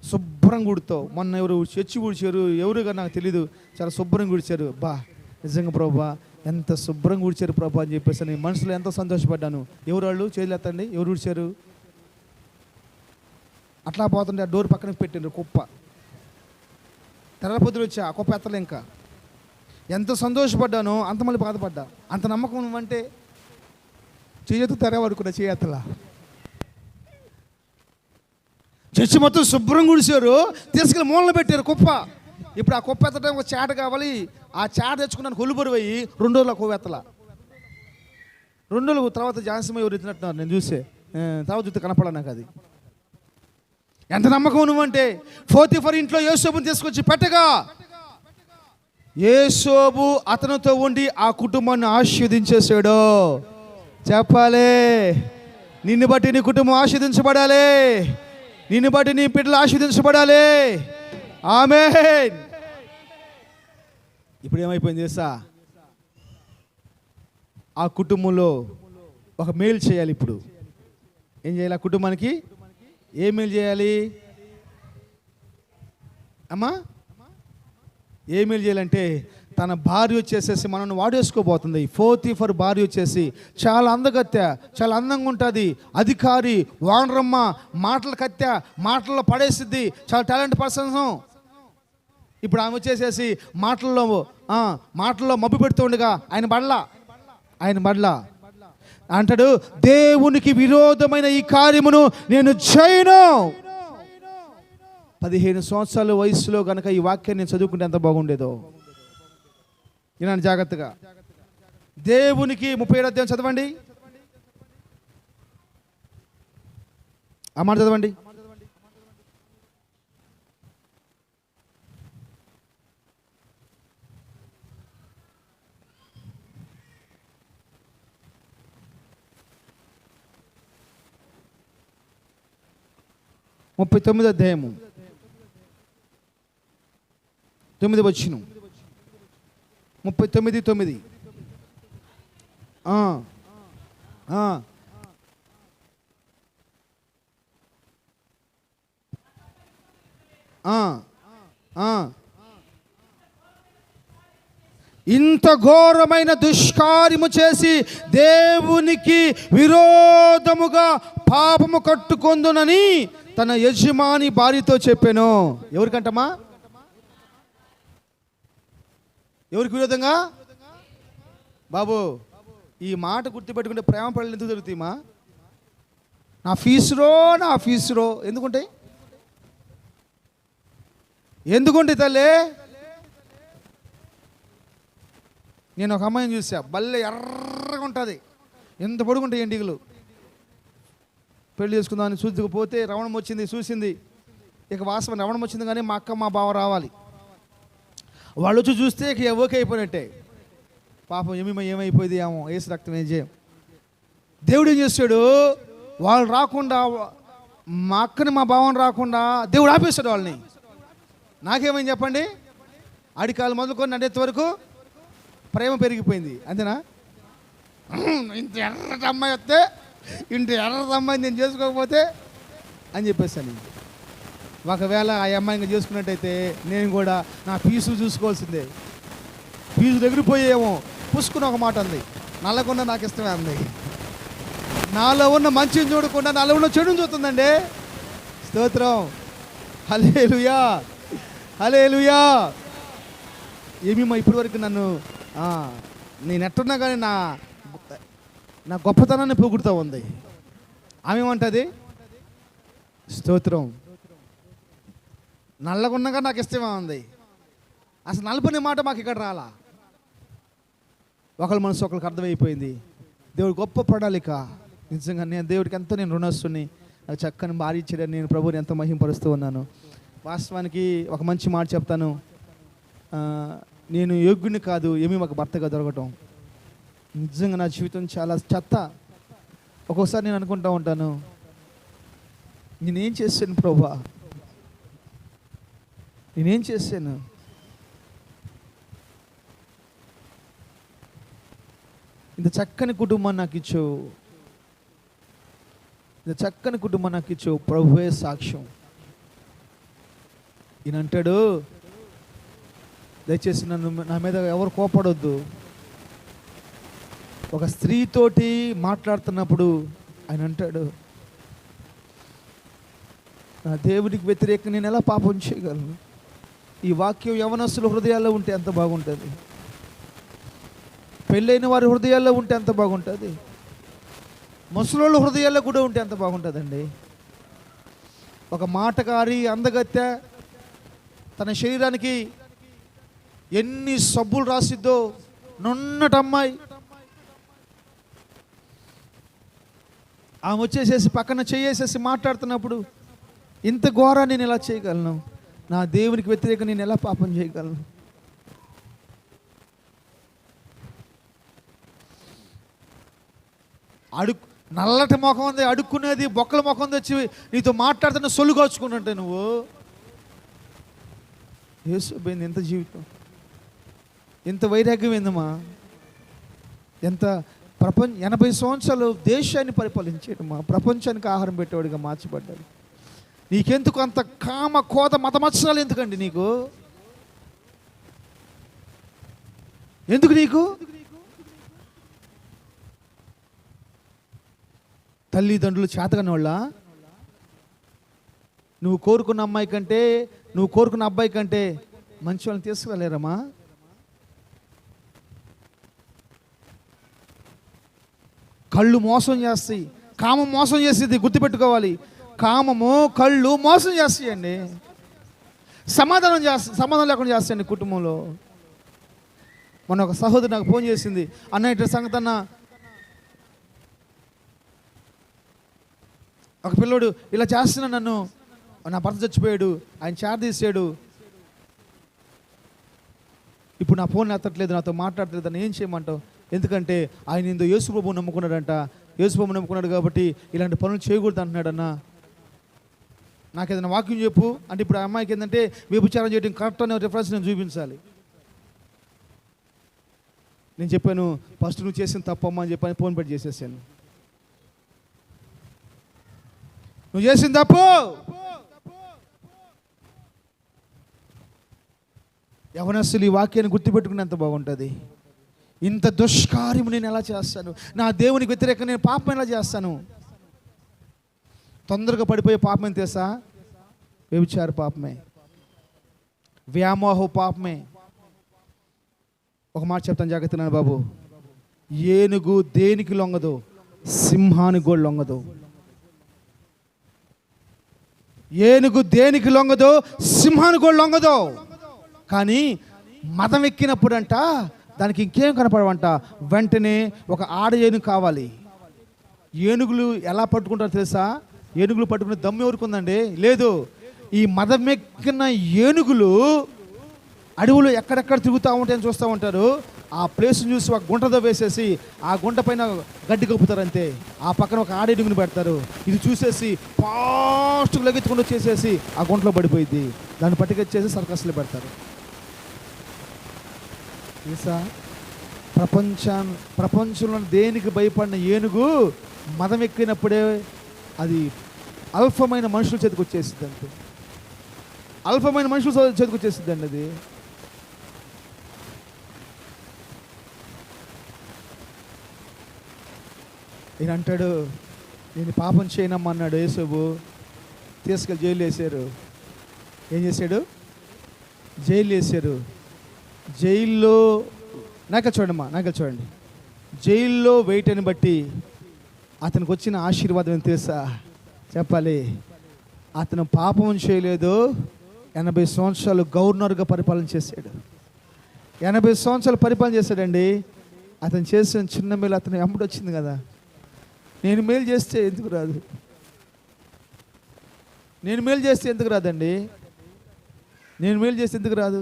శుభ్రంగా గుడతావు. మొన్న ఎవరు చచ్చి గుడిచారు, ఎవరుగా నాకు తెలీదు, చాలా శుభ్రంగా గుడిచారు. బా నిజంగా ప్రభా ఎంత శుభ్రంగా గుడిచారు ప్రభా అని చెప్పేసి నేను మనసులో ఎంతో సంతోషపడ్డాను. ఎవరు వాళ్ళు? చేయలు ఎత్తండి. ఎవరు గుడిచారు? అట్లా పోతుంటే ఆ డోర్ పక్కన పెట్టిండ్రు కుప్ప. తెల్లపొద్దులు వచ్చి ఆ కుప్ప ఎత్తలే. ఇంకా ఎంత సంతోషపడ్డానో అంత మళ్ళీ బాధపడ్డా. అంత నమ్మకం అంటే చేయతూ తెరవడుకున్న చేయతలా చర్చి మొత్తం శుభ్రం గుడిచారు, తీసుకెళ్ళి మూలన పెట్టారు కుప్ప. ఇప్పుడు ఆ కుప్ప ఎత్తడానికి ఒక చేట కావాలి. ఆ చేట తెచ్చుకున్నాను కొలుబురు పోయి 2 రోజులు కొవ్వు ఎత్తల. 2 రోజులు తర్వాత జాన్సీ ఎవరు ఎత్తినట్టున్నారు, నేను చూసే తర్వాత చూస్తే కనపడ నాకు. అది ఎంత నమ్మకం నువ్వంటే, పోతీఫర్ ఇంట్లో యోసేపుని తీసుకొచ్చి పెట్టగా యోసేపు అతనితో ఉండి ఆ కుటుంబాన్ని ఆశీర్వదించేసాడు. చెప్పాలి, నిన్ను బట్టి నీ కుటుంబం ఆశీర్వదించబడాలి, నిన్ను బట్టి నీ బిడ్డలు ఆశీర్వదించబడాలి. ఆమేన్. ఇప్పుడు ఏమైపోయింది తెలుసా, ఆ కుటుంబంలో ఒక మేలు చేయాలి. ఇప్పుడు ఏం చేయాలి? ఆ కుటుంబానికి ఏ మేలు చేయాలి అమ్మా? ఏ మేలు చేయాలంటే, తన భార్య వచ్చేసేసి మనల్ని వాడేసుకోబోతుంది. పోతీఫర్ భార్య వచ్చేసి చాలా అందగత్తె, చాలా అందంగా ఉంటుంది, అధికారి, వానరమ్మ, మాటల కత్తె, మాటల్లో పడేసిద్ది, చాలా టాలెంట్ పర్సన్స్. ఇప్పుడు ఆమె వచ్చేసేసి మాటల్లో మబ్బు పెడుతూ ఉండగా ఆయన బడలా అంటాడు, దేవునికి విరోధమైన ఈ కార్యమును నేను చేయను. 15 సంవత్సరాల వయసులో కనుక ఈ వాక్యాన్ని నేను చదువుకుంటే ఎంత బాగుండేదో. వినండి జాగ్రత్తగా. దేవునికి 37వ అధ్యాయం చదవండి. ఆ మాట చదవండి. ముప్పై 39వ అధ్యాయము 9వ వచనం. 39:9. ఇంత ఘోరమైన దుష్కార్యము చేసి దేవునికి విరోధముగా పాపము కట్టుకొందునని తన యజమాని భార్యతో చెప్పాను. ఎవరికంటమ్మా? ఎవరికి విరోధంగా? బాబు, ఈ మాట గుర్తుపెట్టుకుంటే ప్రేమ పడలు ఎందుకు జరుగుతాయమ్మా? నా ఫీజురో ఎందుకుంటే తల్లి, నేను ఒక అమ్మాయిని చూసా, బల్లె ఎర్రగా ఉంటుంది, ఎంత పొడుగుంటాయి ఎండిగలు. పెళ్లి చేసుకుందామని చూసుకుపోతే రవణం వచ్చింది, చూసింది. ఇక వాసన రవణం వచ్చింది, కానీ మా అక్క మా బావ రావాలి. వాళ్ళు వచ్చి చూస్తే ఇక ఓకే అయిపోయినట్టే. పాపం ఏమైపోయింది ఏమో, ఏసు రక్తం ఏం చేయం. దేవుడు ఏం చేస్తాడు, వాళ్ళు రాకుండా, మా అక్కని మా బావని రాకుండా దేవుడు ఆపేస్తాడు వాళ్ళని. నాకేమని చెప్పండి, అడికాలు మొదలుకొని నడేంత వరకు ప్రేమ పెరిగిపోయింది, అంతేనా? ఇంత ఎర్రటి అమ్మాయి వస్తే, ఇంత ఎర్రటి అమ్మాయి నేను చేసుకోకపోతే అని చెప్పేసాను. ఒకవేళ ఆ అమ్మాయిని చేసుకున్నట్టయితే నేను కూడా నా ఫీజు చూసుకోవాల్సిందే. ఫీజు ఎగిరిపోయేమో పుసుకుని ఒక మాట అంది, నల్లకుండా నాకు ఇష్టమే అంది. నాలో ఉన్న మంచిని చూడకుండా నాలో ఉన్న చెడుని చూస్తుందండి. స్తోత్రం, హల్లెలూయా, హల్లెలూయా. ఏమేమో ఇప్పటి వరకు నన్ను నేను ఎట్టున్నా కానీ నా గొప్పతనాన్ని పొగుడుతూ ఉంది. ఆమె ఏమంటుంది? స్తోత్రం, నల్లగున్నగా నాకు ఇష్టమే ఉంది. అసలు నలుపని మాట మాకు ఇక్కడ రాలా. ఒకళ్ళ మనసు ఒకరికి అర్థమైపోయింది. దేవుడు గొప్ప ప్రణాళిక. నిజంగా నేను దేవుడికి ఎంతో నేను రుణస్తుని. నాకు చక్కని భార్య ఇచ్చాడని నేను ప్రభువుని ఎంతో మహింపరుస్తూ ఉన్నాను. వాస్తవానికి ఒక మంచి మాట చెప్తాను, నేను యోగ్యుని కాదు ఏమీ ఒక భర్తగా దొరకటం. నిజంగా నా జీవితం చాలా చెత్త. ఒక్కొక్కసారి నేను అనుకుంటూ ఉంటాను, నేనేం చేశాను ప్రభువా, నేనేం చేశాను? ఇంత చక్కని కుటుంబాన్ని నాకు ఇచ్చావు, ఇంత చక్కని కుటుంబాన్ని నాకు ఇచ్చావు. ప్రభువే సాక్ష్యం. ఈయన అంటాడు, దయచేసి నా మీద ఎవరు కోపడొద్దు. ఒక స్త్రీతోటి మాట్లాడుతున్నప్పుడు ఆయన అంటాడు, నా దేవుడికి వ్యతిరేకంగా నేను ఎలా పాపం చేయగలను? ఈ వాక్యం యవనస్తుల హృదయాల్లో ఉంటే ఎంత బాగుంటుంది, పెళ్ళైన వారి హృదయాల్లో ఉంటే ఎంత బాగుంటుంది, ముసలోళ్ళ హృదయాల్లో కూడా ఉంటే ఎంత బాగుంటుందండి. ఒక మాటకారి అందగత్తె తన శరీరానికి ఎన్ని సబ్బులు రాసిద్దో, నున్నటి అమ్మాయి. ఆమె వచ్చేసేసి పక్కన చేసేసి మాట్లాడుతున్నప్పుడు, ఇంత ఘోరా నేను ఎలా చేయగలను? నా దేవునికి వ్యతిరేకంగా నేను ఎలా పాపం చేయగలను? నల్లటి ముఖం ఉంది, అడుక్కునేది, బొక్కల ముఖం ఉంది, వచ్చి నీతో మాట్లాడుతున్న సొల్లు కాచుకుంటుంటే నువ్వు యేసుపోయింది. ఎంత జీవితం, ఎంత వైరాగ్యం ఏందమ్మా! ఎంత 80 సంవత్సరాలు దేశాన్ని పరిపాలించాడమ్మా, ప్రపంచానికి ఆహారం పెట్టేవాడిగా మార్చబడ్డాడు. నీకెందుకు అంత కామ కోద మతమత్సరాలు? ఎందుకండి నీకు? ఎందుకు నీకు? తల్లిదండ్రులు చేతగాని వాళ్ళ? నువ్వు కోరుకున్న అమ్మాయి కంటే, నువ్వు కోరుకున్న అబ్బాయి కంటే మంచి వాళ్ళని తీసుకురాలేరమ్మా? కళ్ళు మోసం చేస్తాయి, కామం మోసం చేసేది, గుర్తుపెట్టుకోవాలి. కామము, కళ్ళు మోసం చేస్తాయండి. సమాధానం లేకుండా చేస్తాయండి కుటుంబంలో. మొన్న ఒక సహోదరు నాకు ఫోన్ చేసింది, అన్న ఇట్లా సంగతి అన్న, ఒక పిల్లోడు ఇలా చేస్తున్నా, నన్ను నా భర్త చచ్చిపోయాడు, ఆయన చేరదీసాడు, ఇప్పుడు నా ఫోన్ ఎత్తట్లేదు, నాతో మాట్లాడట్లేదు అని. ఏం చేయమంటావు? ఎందుకంటే ఆయన ఏందో యేసుప్రభువు నమ్ముకున్నాడంట, యేసుప్రభువు నమ్ముకున్నాడు కాబట్టి ఇలాంటి పనులు చేయకూడదు అంటున్నాడన్న. నాకు ఏదైనా వాక్యం చెప్పు అంటే, ఇప్పుడు ఆ అమ్మాయికి ఏంటంటే వ్యభిచారం చేయడం కరెక్ట్ అనే రిఫరెన్స్ నేను చూపించాలి. నేను చెప్పాను, ఫస్ట్ నువ్వు చేసిన తప్పమ్మా అని చెప్పని ఫోన్ పెట్టి చేసేసాను. నువ్వు చేసిన తప్పు. యవనస్తులు ఈ వాక్యాన్ని గుర్తుపెట్టుకునేంత బాగుంటుంది. ఇంత దుష్కార్యము నేను ఎలా చేస్తాను? నా దేవునికి వ్యతిరేకంగా నేను పాపం ఎలా చేస్తాను? తొందరగా పడిపోయే పాపం ఏం తెలుసా? వ్యభిచార పాపమే, వ్యామోహ పాపమే. ఒక మాట చెప్తాను, జాగ్రత్తగా బాబు. ఏనుగు దేనికి లొంగదు? సింహానికి కూడా లొంగదు. ఏనుగు దేనికి లొంగదు? సింహానికి కూడా లొంగదు. కానీ మదం ఎక్కినప్పుడంట దానికి ఇంకేం కనపడవంట, వెంటనే ఒక ఆడ ఏనుగు కావాలి. ఏనుగులు ఎలా పట్టుకుంటారో తెలుసా? ఏనుగులు పట్టుకునే దమ్ము ఎవరికి ఉందండి? లేదు. ఈ మదమెక్కిన ఏనుగులు అడవులు ఎక్కడెక్కడ తిరుగుతూ ఉంటాయని చూస్తూ ఉంటారు. ఆ ప్లేస్ని చూసి ఒక గుంటతో వేసేసి ఆ గుంట పైన గడ్డి కప్పుతారు అంతే. ఆ పక్కన ఒక ఆడేనుగుని పెడతారు. ఇది చూసేసి ఫాస్ట్గా లగెత్తుకుంటూ వచ్చేసేసి ఆ గుంటలో పడిపోయింది. దాన్ని పట్టుకొచ్చేసి సర్కస్లో పెడతారు. తెలుసా? ప్రపంచంలో దేనికి భయపడిన ఏనుగు మదం ఎక్కినప్పుడే అది అల్పమైన మనుషుల చేతికి వచ్చేసింది. అంతే, అల్పమైన మనుషుల చేతికి వచ్చేసింది అండి అది. ఈయన అంటాడు, నేను పాపం చేయనమ్మా అన్నాడు యేసువు. తీసుకెళ్ళి జైలు వేసారు. ఏం చేశాడు? జైలు వేసారు. జైల్లో నాక చూడండి, జైల్లో వెయిట్ని బట్టి అతనికి వచ్చిన ఆశీర్వాదం ఏం తెలుసా? చెప్పాలి. అతను పాపం చేయలేదు, 80 సంవత్సరాలు గవర్నర్గా పరిపాలన చేశాడు. 80 సంవత్సరాలు పరిపాలన చేశాడండి. అతను చేసిన చిన్న మేలు అతను ఎమ్మడి వచ్చింది కదా. నేను మేలు చేస్తే ఎందుకు రాదు? నేను మేలు చేస్తే ఎందుకు రాదండి? నేను మేలు చేస్తే ఎందుకు రాదు?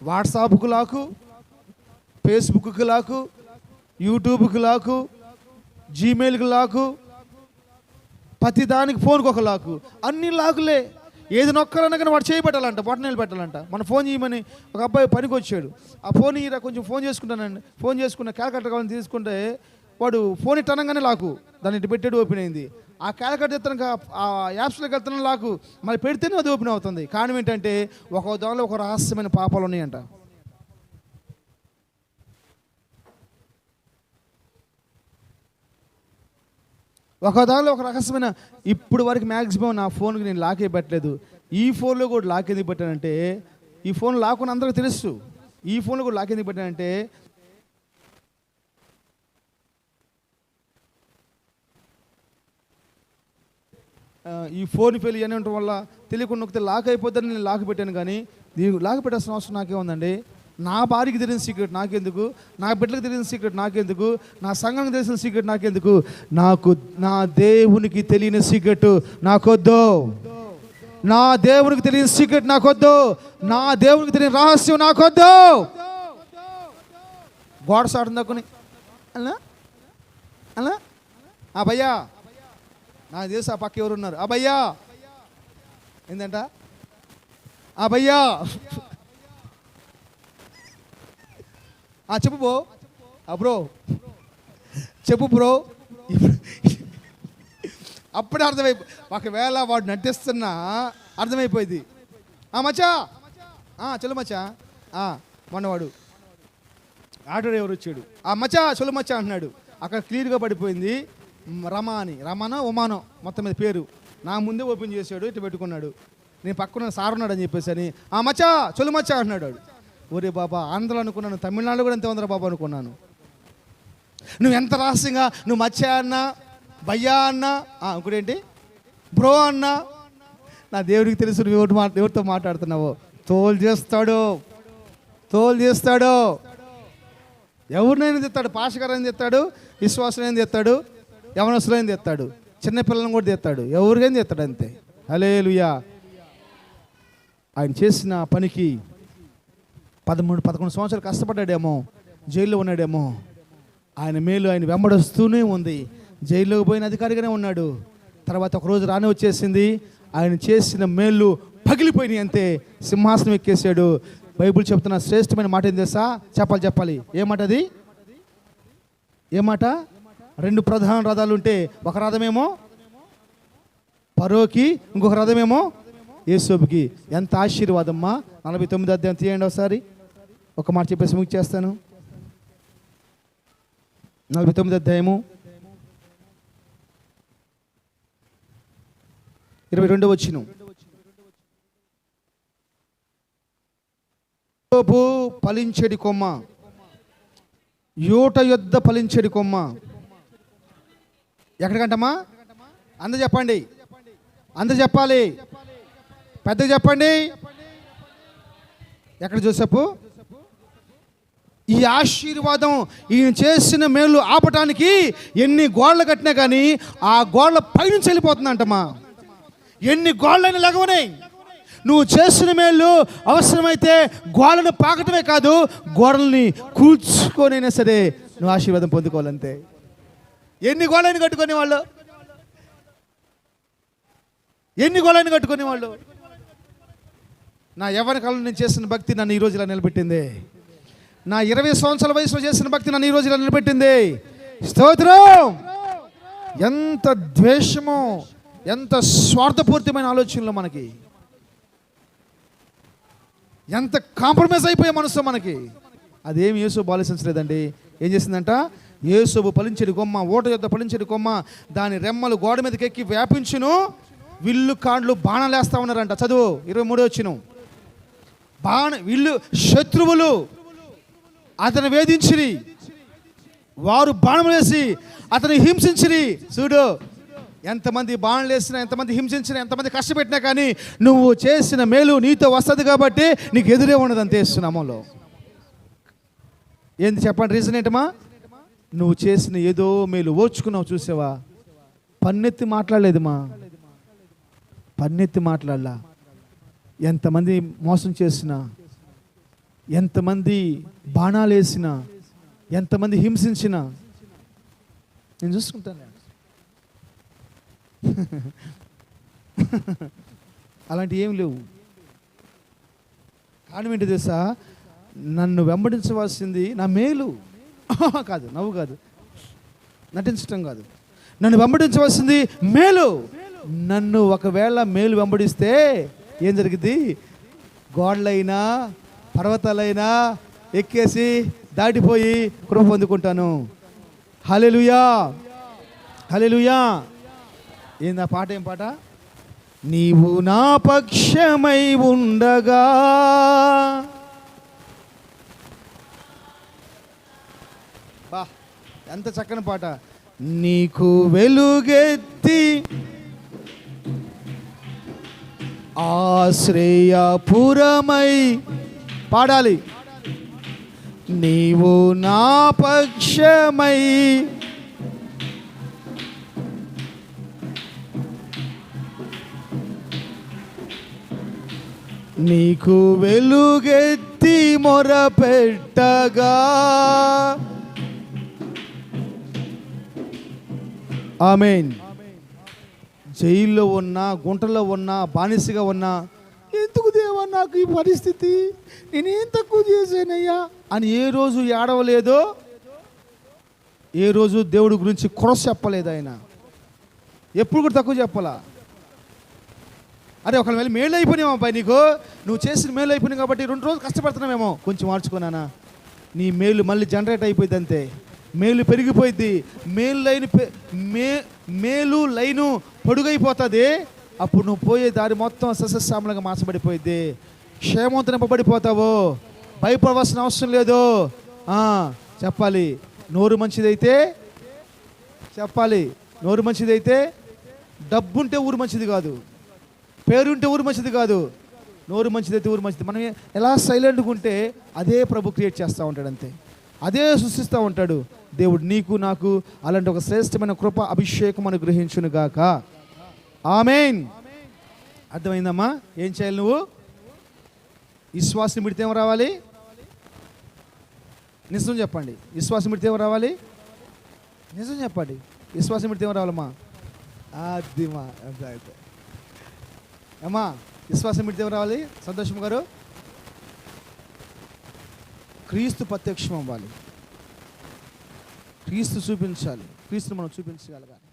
వాట్సాప్కు లాకు, ఫేస్బుక్కి లాకు, యూట్యూబ్కి లాకు, జీమెయిల్కి లాకు, ప్రతి దానికి ఫోన్కి ఒక లాకు, అన్ని లాకులే. ఏది నొక్కాలన్నా కానీ వాడు చేయబెట్టాలంట, బొట్టనీళ్ళు పెట్టాలంట. మన ఫోన్ చేయమని ఒక అబ్బాయి పనికి వచ్చాడు. ఆ ఫోన్ ఇరా కొంచెం ఫోన్ చేసుకుంటానండి, ఫోన్ చేసుకున్న క్యాల్కులేటర్ కావాలని తీసుకుంటే వాడు ఫోన్ ఇట్ అనగానే లాకు, దాన్ని ఇటు పెట్టాడు, ఓపెన్ అయింది. ఆ క్యాల్కులేటర్ ఎత్తాను, ఆ యాప్స్లోకి వెళ్తాను లాకు, మరి పెడితేనే అది ఓపెన్ అవుతుంది. కారణం ఏంటంటే ఒక దానిలో ఒక రహస్యమైన పాపాలు ఉన్నాయంట. ఒక దానిలో ఒక రహస్యమైన, ఇప్పుడు వరకు మ్యాక్సిమం నా ఫోన్కి నేను లాకే పెట్టలేదు. ఈ ఫోన్లో కూడా లాక్ ఎందుకు పెట్టానంటే, ఈ ఫోన్ లాక్ అని అందరికీ తెలుసు. ఈ ఫోన్లో కూడా లాక్ ఎందుకు పెట్టానంటే, ఈ ఫోన్ ఫెయిల్ ఇవన్నీ ఉండటం వల్ల తెలియకుండా నొక్కితే లాక్ అయిపోద్దని నేను లాక్ పెట్టాను. కానీ దీనికి లాక్ పెట్టాల్సిన అవసరం నాకేముందండి? నా భార్యకి తెలిసిన సీక్రెట్ నాకెందుకు? నా బిడ్డలకు తెలిసిన సీక్రెట్ నాకెందుకు? నా సంఘానికి తెలిసిన సీక్రెట్ నాకెందుకు? నాకు నా దేవునికి తెలియని సీక్రెట్ నాకొద్దు. నా దేవునికి తెలియని సీక్రెట్ నాకొద్దు. నా దేవునికి తెలియని రహస్యం నాకొద్దు. గోడ సాటం దక్కుని అలా అలా భయ్యా నాకు తెలుసు ఆ పక్క ఎవరు ఉన్నారు. భయ్యా ఏంటంట భయ్యా చెప్పు బ్రో. బ్రో చెప్పు బ్రో. అప్పుడే ఒకవేళ వాడు నటిస్తున్నా అర్థమైపోయింది. మచ్చా చలు మచ్చా మొన్నవాడు ఆటో డ్రైవర్ వచ్చాడు. మచ్చా చలు మచ్చా అంటున్నాడు. అక్కడ క్లియర్గా పడిపోయింది రమానో ఉమానో మొత్తం మీద పేరు. నా ముందే ఓపెన్ చేశాడు, ఇటు పెట్టుకున్నాడు. నేను పక్కన సార్ ఉన్నాడు అని చెప్పేసి అని మచ్చా చొలు మచ్చా అంటున్నాడు. ఒరే బాబా ఆంధ్రలో అనుకున్నాను, తమిళనాడులో కూడా ఎంత ఉందరా బాబా అనుకున్నాను. నువ్వు ఎంత రహస్యంగా నువ్వు మచ్చా అన్నా, భయ్యా అన్నా, ఇంకోటేంటి బ్రో అన్నా. నా దేవుడికి తెలుసు నువ్వు ఎవరితో మాట్లాడుతున్నావో. తోలు చేస్తాడు. ఎవరినైనా తెస్తాడు. పాషగారైనా తెస్తాడు, విశ్వాసులైనా తెస్తాడు, యవనస్తులైనా తెస్తాడు, చిన్నపిల్లలను కూడా తెస్తాడు, ఎవరికైనా తెస్తాడు. అంతే. హల్లెలూయా. ఆయన చేసిన పనికి 11 సంవత్సరాలు కష్టపడ్డాడేమో, జైల్లో ఉన్నాడేమో. ఆయన మేలు ఆయన వెంబడొస్తూనే ఉంది. జైల్లోకి పోయిన అధికారిగానే ఉన్నాడు. తర్వాత ఒకరోజు రాని వచ్చేసింది. ఆయన చేసిన మేలు పగిలిపోయినాయి. అంతే. సింహాసనం ఎక్కేసాడు. బైబిల్ చెప్తున్న శ్రేష్టమైన మాట ఏం తెలుసా? చెప్పాలి. ఏమాట అది? ఏమాట? 2 ప్రధాన రథాలు ఉంటే ఒక రథమేమో పరోకి, ఇంకొక రథమేమో యేసోబుకి. ఎంత ఆశీర్వాదమ్మా. 49 అధ్యాయం తీయండి ఒకసారి. ఒక మాట చెప్పేసి ముగి చేస్తాను. 49 అధ్యాయము 22 వచనం. ఫలించెడి కొమ్మ, యూట యొద్ద ఫలించెడి కొమ్మ. ఎక్కడికంటమ్మా? అందరూ చెప్పండి. అందరూ చెప్పాలి. పెద్దగా చెప్పండి. ఎక్కడ జోసెఫ్? ఈ ఆశీర్వాదం ఈయన చేసిన మేలు ఆపటానికి ఎన్ని గోడలు కట్టినా కానీ ఆ గోడల పైనుంచి వెళ్ళిపోతుందంటమ్మా. ఎన్ని గోడలైనా లెగవనాయి. నువ్వు చేసిన మేలు అవసరమైతే గోడలను పాకటమే కాదు, గోడల్ని కూర్చుకొనైనా సరే నువ్వు ఆశీర్వాదం పొందుకోవాలంతే. ఎన్ని గోడలను కట్టుకునే వాళ్ళు, నా యవ్వన కాలంలో నేను చేసిన భక్తి నన్ను ఈ రోజు ఇలా నిలబెట్టింది. నా 20 సంవత్సరాల వయసులో చేసిన భక్తి నన్ను ఈ రోజు ఇలా నిలబెట్టింది. స్తోత్రం. ఎంత ద్వేషమో, ఎంత స్వార్థపూరితమైన ఆలోచనలు మనకి, ఎంత కాంప్రమైజ్ అయిపోయే మనసు మనకి. అదేమి యేసోబు ఆలోచించలేదండి. ఏం చేసిందంట? యేసోబు ఫలించెడి కొమ్మ, ఓట యొద్ద ఫలించెడి కొమ్మ, దాని రెమ్మలు గోడ మీదకి ఎక్కి వ్యాపించును, విల్లు కాండ్లు బాణాలు వేస్తా ఉన్నారంట. చదువు 23 వచనం. వీళ్ళు శత్రువులు అతను వేధించిరి, వారు బాణములు వేసి అతను హింసించిరి. చూడు, ఎంతమంది బాణాలు వేసినా, ఎంతమంది హింసించినా, ఎంతమంది కష్టపెట్టినా కానీ నువ్వు చేసిన మేలు నీతో వస్తుంది కాబట్టి నీకు ఎదురే ఉండదు. అంతే నామంలో. ఏంది చెప్పండి? రీజన్ ఏంటమ్మా? నువ్వు చేసిన ఏదో మేలు ఓర్చుకున్నావు. చూసావా? పన్నెత్తి మాట్లాడలేదమ్మా, పన్నెత్తి మాట్లాడలా. ఎంతమంది మోసం చేసినా, ఎంతమంది బాణాలు వేసినా, ఎంతమంది హింసించినా నేను చూసుకుంటాను. అలాంటి ఏం లేవు. కారణం ఏంటి తెలుసా? నన్ను వెంబడించవలసింది నా మేలు కాదు, నవ్వు కాదు, నటించటం కాదు. నన్ను వెంబడించవలసింది మేలు. నన్ను ఒకవేళ మేలు వెంబడిస్తే ఏం జరిగింది? గోడలైనా పర్వతాలైనా ఎక్కేసి దాటిపోయి కృప పొందుకుంటాను. హల్లెలూయా, హల్లెలూయా. ఏందా పాట? ఏం పాట? నీవు నా పక్షమై ఉండగా, బా ఎంత చక్కని పాట. నీకు వెలుగెత్తి ఆశ్రయపురమై పాడాలి. నీవు నా పక్షమై నీకు వెలుగెత్తి మొరపెట్టగా. ఆమేన్. జైల్లో ఉన్నా, గుంటలో ఉన్నా, బానిసగా ఉన్నా, ఎందుకు దేవా నాకు ఈ పరిస్థితి, నేనేం తక్కువ చేశానయ్యా అని ఏ రోజు ఏడవలేదో, ఏ రోజు దేవుడి గురించి క్రొస్ చెప్పలేదు ఆయన. ఎప్పుడు కూడా తక్కువ చెప్పాలా. అరే ఒకళ్ళ వెళ్ళి మేలు అయిపోయినావు అబ్బాయి, నీకు నువ్వు చేసిన మేలు అయిపోయినాయి కాబట్టి 2 రోజులు కష్టపడుతున్నామేమో, కొంచెం మార్చుకున్నానా, నీ మేలు మళ్ళీ జనరేట్ అయిపోయింది అంతే. మేలు పెరిగిపోయింది, మేలు లైను పొడుగైపోతుంది. అప్పుడు నువ్వు పోయే దారి మొత్తం సస్యశ్యామలంగా మార్చబడిపోయింది. క్షేమంతో నింపబడిపోతావు. భయపడవలసిన అవసరం లేదు. చెప్పాలి, నోరు మంచిదైతే చెప్పాలి. నోరు మంచిదైతే, డబ్బుంటే ఊరు మంచిది కాదు, పేరుంటే ఊరు మంచిది కాదు. నోరు మంచిదైతే ఊరు మంచిది. మనం ఎలా సైలెంట్గా ఉంటే అదే ప్రభు క్రియేట్ చేస్తూ ఉంటాడు అంతే, అదే సృష్టిస్తూ ఉంటాడు. దేవుడు నీకు నాకు అలాంటి ఒక శ్రేష్టమైన కృప అభిషేకం అనుగ్రహించును గాక. ఆమేన్. అర్థమైందమ్మా? ఏం చేయాలి నువ్వు? విశ్వాసం మిడితే ఏం రావాలి? నిజం చెప్పండి. విశ్వాసం మిడితే ఏం రావాలి? నిజం చెప్పండి. విశ్వాసం మిడితే ఏం రావాలమ్మా? అదిమా అయితే అమ్మా, విశ్వాసం మిడితే ఏం రావాలి? సంతోషం గారు, క్రీస్తు ప్రత్యక్షం అవ్వాలి, క్రీస్తు చూపించాలి, క్రీస్తుని మనం చూపించగలగాలి.